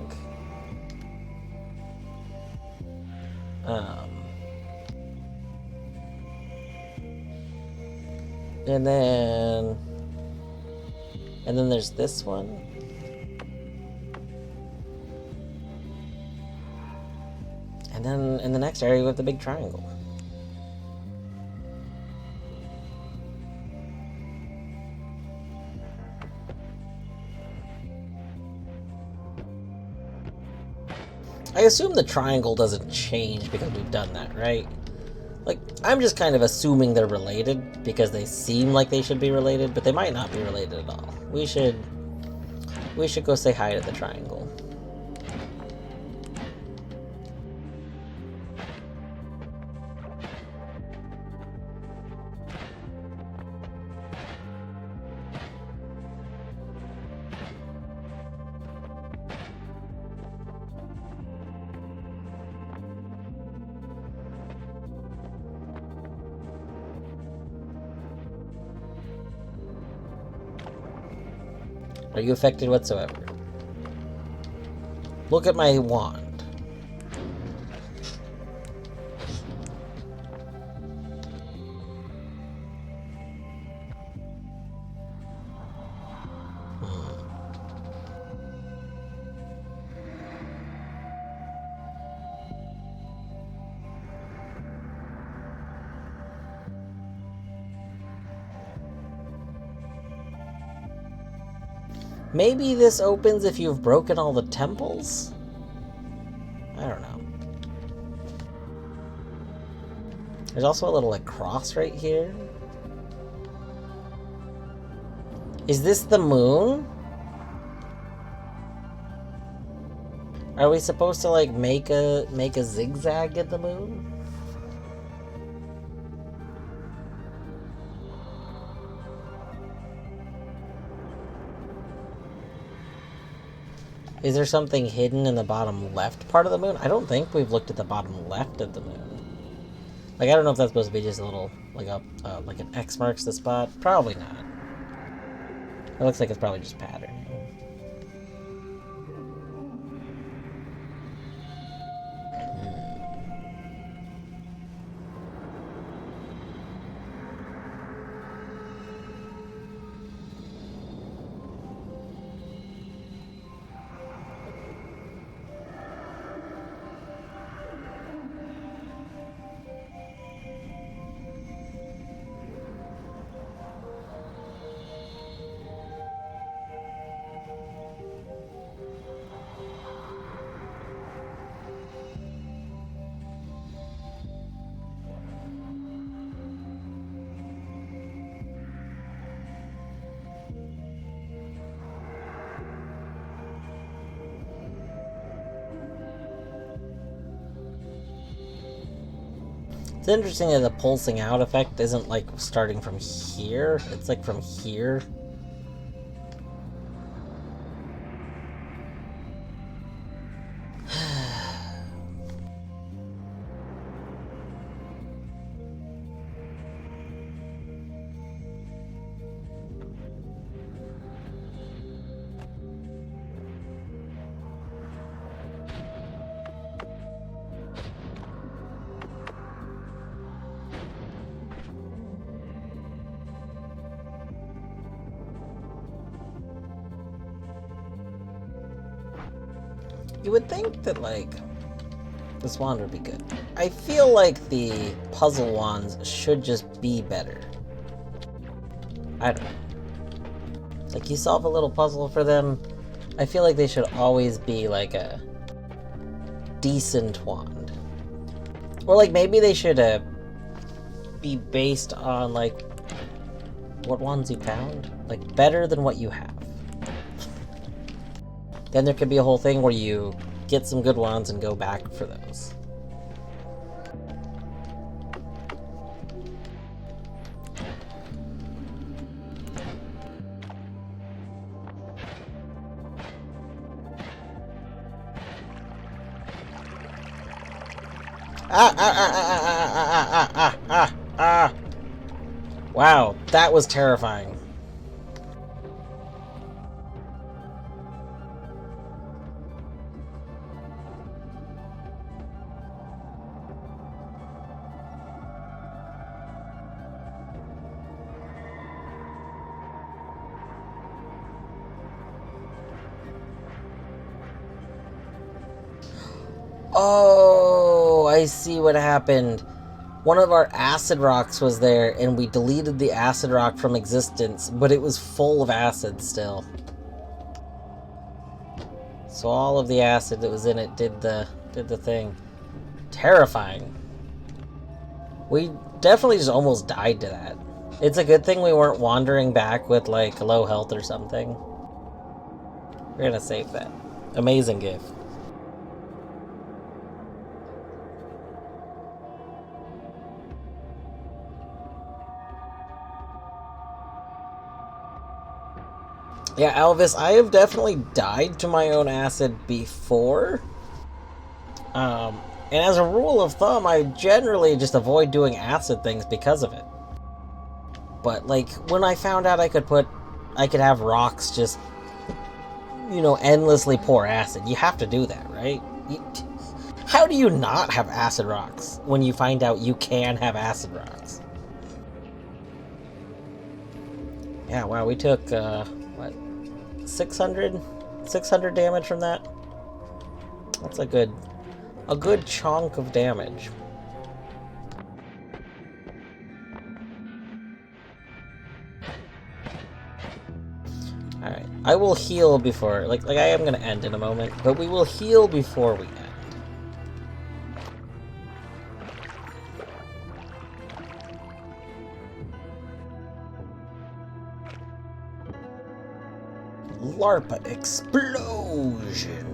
And then there's this one. And then in the next area we have the big triangle. I assume the triangle doesn't change because we've done that, right? Like, I'm just kind of assuming they're related because they seem like they should be related, but they might not be related at all. We should go say hi to the triangle. Are you affected whatsoever? Look at my wand. Maybe this opens if you've broken all the temples? I don't know. There's also a little like cross right here. Is this the moon? Are we supposed to like make a zigzag at the moon? Is there something hidden in the bottom left part of the moon? I don't think we've looked at the bottom left of the moon. Like, I don't know if that's supposed to be just a little, like like an X marks the spot. Probably not. It looks like it's probably just pattern. It's interesting that the pulsing out effect isn't like starting from here. It's like from here. You would think that, like, this wand would be good. I feel like the puzzle wands should just be better. I don't know. It's like you solve a little puzzle for them. I feel like they should always be, like, a decent wand. Or, like, maybe they should be based on, like, what wands you found. Like, better than what you have. Then there could be a whole thing where you get some good wands and go back for those. Wow, that was terrifying. Oh, I see what happened. One of our acid rocks was there, and we deleted the acid rock from existence, but it was full of acid still. So all of the acid that was in it did the thing. Terrifying. We definitely just almost died to that. It's a good thing we weren't wandering back with, like, low health or something. We're gonna save that. Amazing gift. Yeah, Alvis, I have definitely died to my own acid before. And as a rule of thumb, I generally just avoid doing acid things because of it. But, like, when I found out I could have rocks just, you know, endlessly pour acid, you have to do that, right? How do you not have acid rocks when you find out you can have acid rocks? Yeah, wow, we took, what, 600 damage from that? That's a good chunk of damage. Alright, I will heal before, like I am gonna end in a moment, but we will heal before we end. LARPA explosion!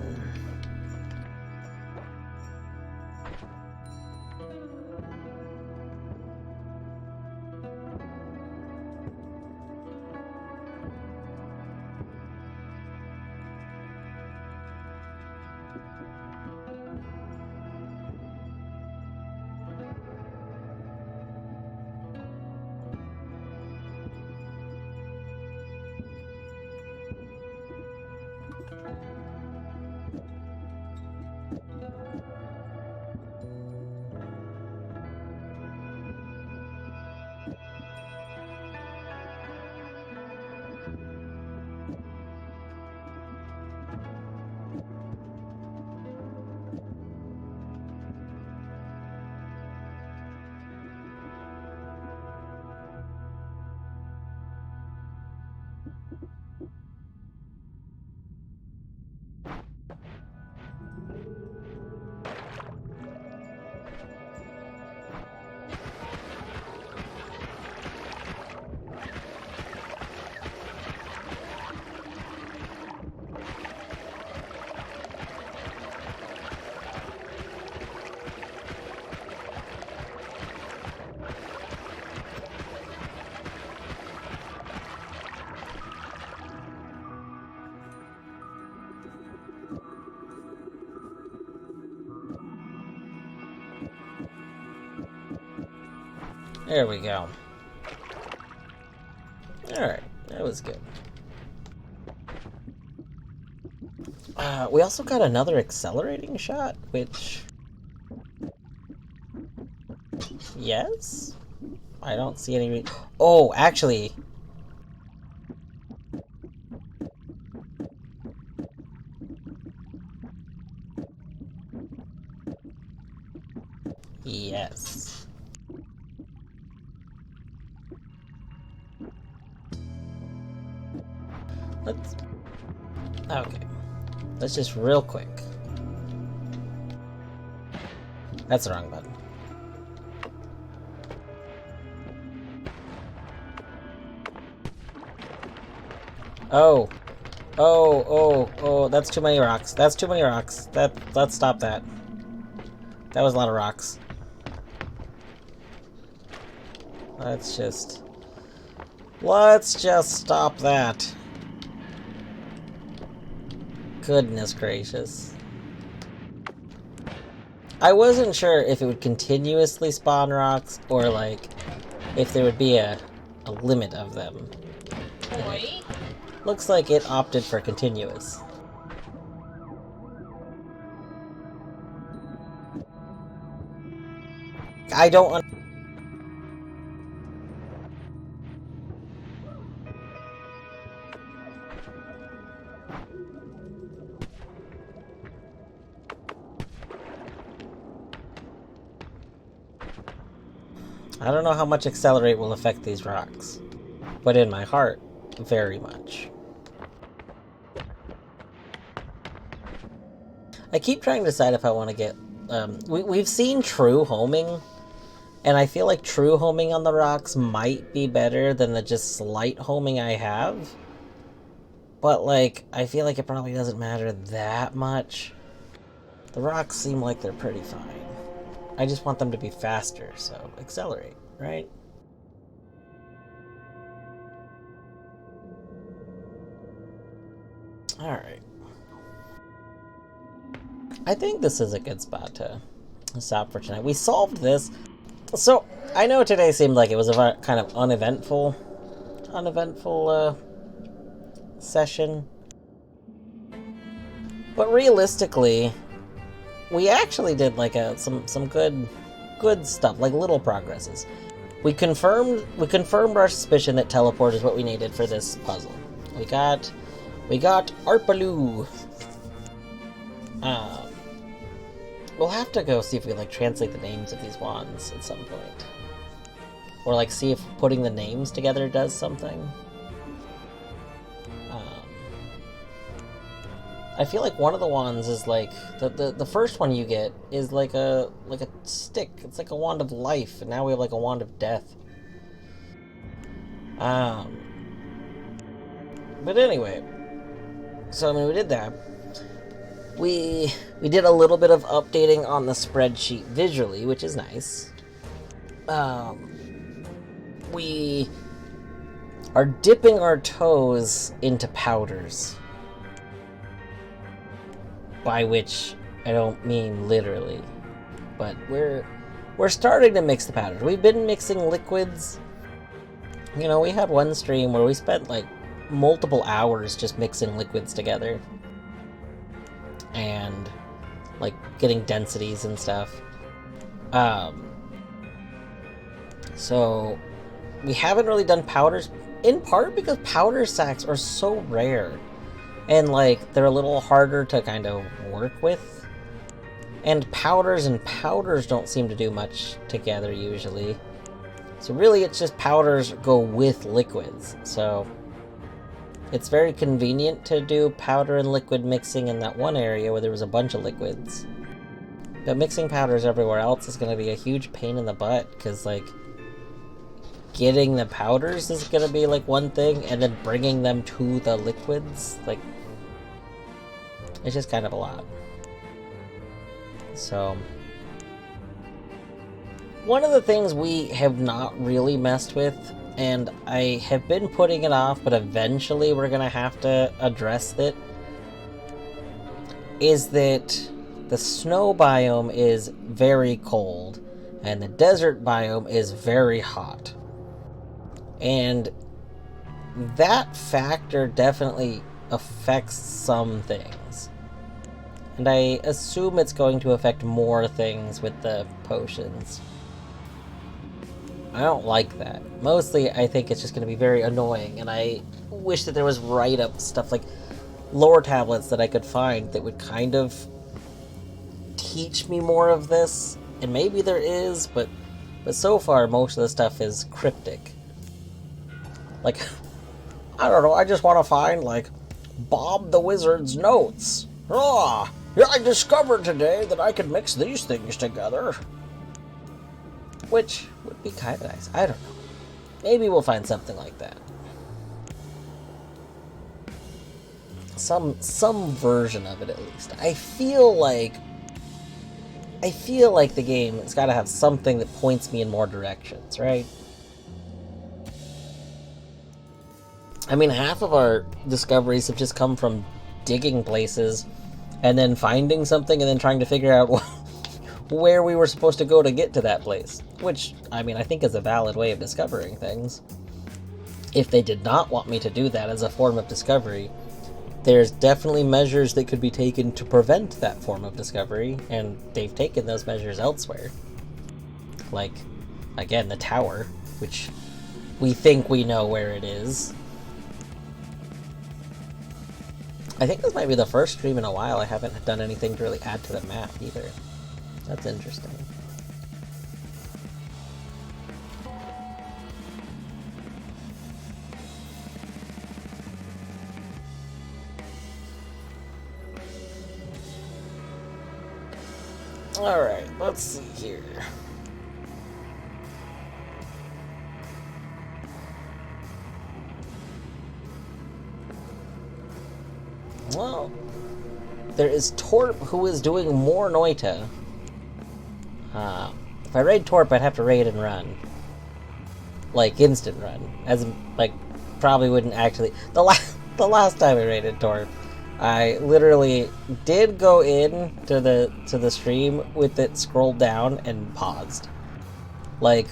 There we go. Alright, that was good. We also got another accelerating shot, which... Yes? I don't see any... Oh, actually... Yes. Let's... Okay. Let's just real quick. That's the wrong button. Oh. Oh, that's too many rocks. That's too many rocks. Let's stop that. That was a lot of rocks. Let's just stop that. Goodness gracious. I wasn't sure if it would continuously spawn rocks or, like, if there would be a limit of them. Boy. Looks like it opted for continuous. I don't I don't know how much Accelerate will affect these rocks, but in my heart, very much. I keep trying to decide if I want to get... we've seen true homing, and I feel like true homing on the rocks might be better than the just slight homing I have. But, like, I feel like it probably doesn't matter that much. The rocks seem like they're pretty fine. I just want them to be faster, so Accelerate, right? Alright. I think this is a good spot to stop for tonight. We solved this. So, I know today seemed like it was a kind of uneventful session. But realistically, we actually did like some good stuff, like little progresses. We confirmed our suspicion that teleport is what we needed for this puzzle. We got Arpaloo. We'll have to go see if we can, like, translate the names of these wands at some point. Or, like, see if putting the names together does something. I feel like one of the wands is, like, the first one you get is like a stick. It's like a wand of life, and now we have, like, a wand of death. But anyway. So, I mean, we did that. We did a little bit of updating on the spreadsheet visually, which is nice. We are dipping our toes into powders. By which I don't mean literally. But we're starting to mix the powders. We've been mixing liquids. You know, we had one stream where we spent like multiple hours just mixing liquids together. And like getting densities and stuff. So we haven't really done powders, in part because powder sacks are so rare. And like they're a little harder to kind of work with. And powders don't seem to do much together usually. So really it's just powders go with liquids. So it's very convenient to do powder and liquid mixing in that one area where there was a bunch of liquids. But mixing powders everywhere else is going to be a huge pain in the butt, because, like, getting the powders is going to be, like, one thing, and then bringing them to the liquids, like, it's just kind of a lot. So, one of the things we have not really messed with, and I have been putting it off, but eventually we're gonna have to address it, is that the snow biome is very cold, and the desert biome is very hot. And that factor definitely affects some things. And I assume it's going to affect more things with the potions. I don't like that. Mostly, I think it's just going to be very annoying, and I wish that there was write-up stuff, like lore tablets that I could find that would kind of teach me more of this, and maybe there is, but so far, most of the stuff is cryptic. Like, I don't know, I just want to find, like, Bob the Wizard's notes. Ah, I discovered today that I could mix these things together. Which would be kind of nice. I don't know. Maybe we'll find something like that. Some version of it, at least. I feel like the game has got to have something that points me in more directions, right? I mean, half of our discoveries have just come from digging places and then finding something and then trying to figure out where we were supposed to go to get to that place. Which, I mean, I think is a valid way of discovering things. If they did not want me to do that as a form of discovery, there's definitely measures that could be taken to prevent that form of discovery, and they've taken those measures elsewhere. Like, again, the tower, which we think we know where it is. I think this might be the first stream in a while I haven't done anything to really add to the map either. That's interesting. Alright, let's see here. Well, there is Torp, who is doing more Noita. If I raid Torp, I'd have to raid and run. Like, instant run. As, like, probably wouldn't actually... The last time I raided Torp, I literally did go in to the stream with it scrolled down and paused. Like,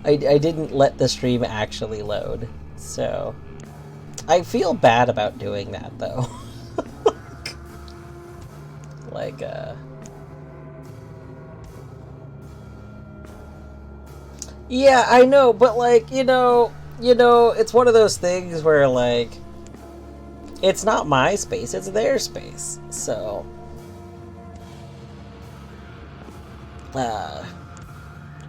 I didn't let the stream actually load. So, I feel bad about doing that, though. Like, yeah, I know, but like, you know, it's one of those things where like, it's not my space, it's their space. So,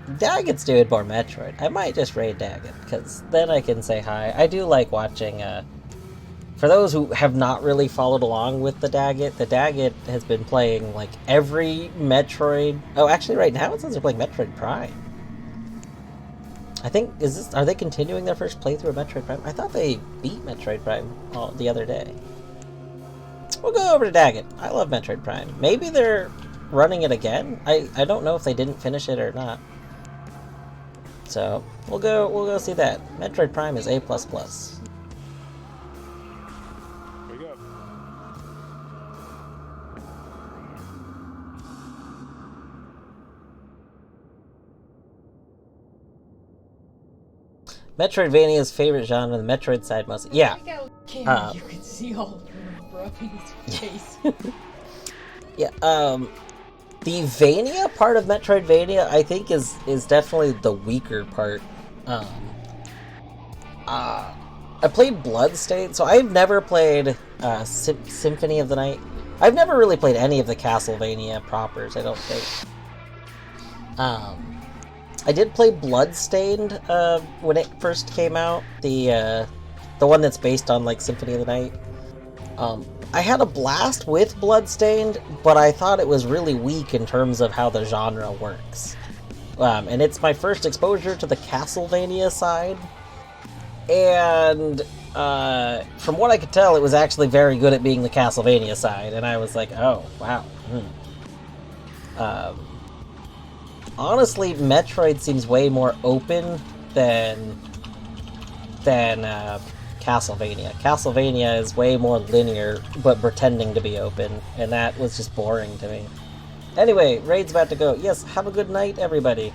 Daggit's doing more Metroid. I might just raid Daggit, because then I can say hi. I do like watching, for those who have not really followed along with the Daggit has been playing like every Metroid. Oh, actually right now it says they're playing Metroid Prime. I think, are they continuing their first playthrough of Metroid Prime? I thought they beat Metroid Prime the other day. We'll go over to Daggit. I love Metroid Prime. Maybe they're running it again? I don't know if they didn't finish it or not. So, we'll go see that. Metroid Prime is A++. Metroidvania's favorite genre, the Metroid side mostly. Yeah. You can see all rubbing his face. Yeah, the Vania part of Metroidvania, I think, is definitely the weaker part. I played Bloodstained, so I've never played Symphony of the Night. I've never really played any of the Castlevania propers, I don't think. I did play Bloodstained when it first came out, the one that's based on like Symphony of the Night. I had a blast with Bloodstained, but I thought it was really weak in terms of how the genre works. And it's my first exposure to the Castlevania side, and from what I could tell, it was actually very good at being the Castlevania side, and I was like, oh, wow. Honestly, Metroid seems way more open than Castlevania. Castlevania is way more linear, but pretending to be open, and that was just boring to me. Anyway, raid's about to go. Yes, have a good night, everybody.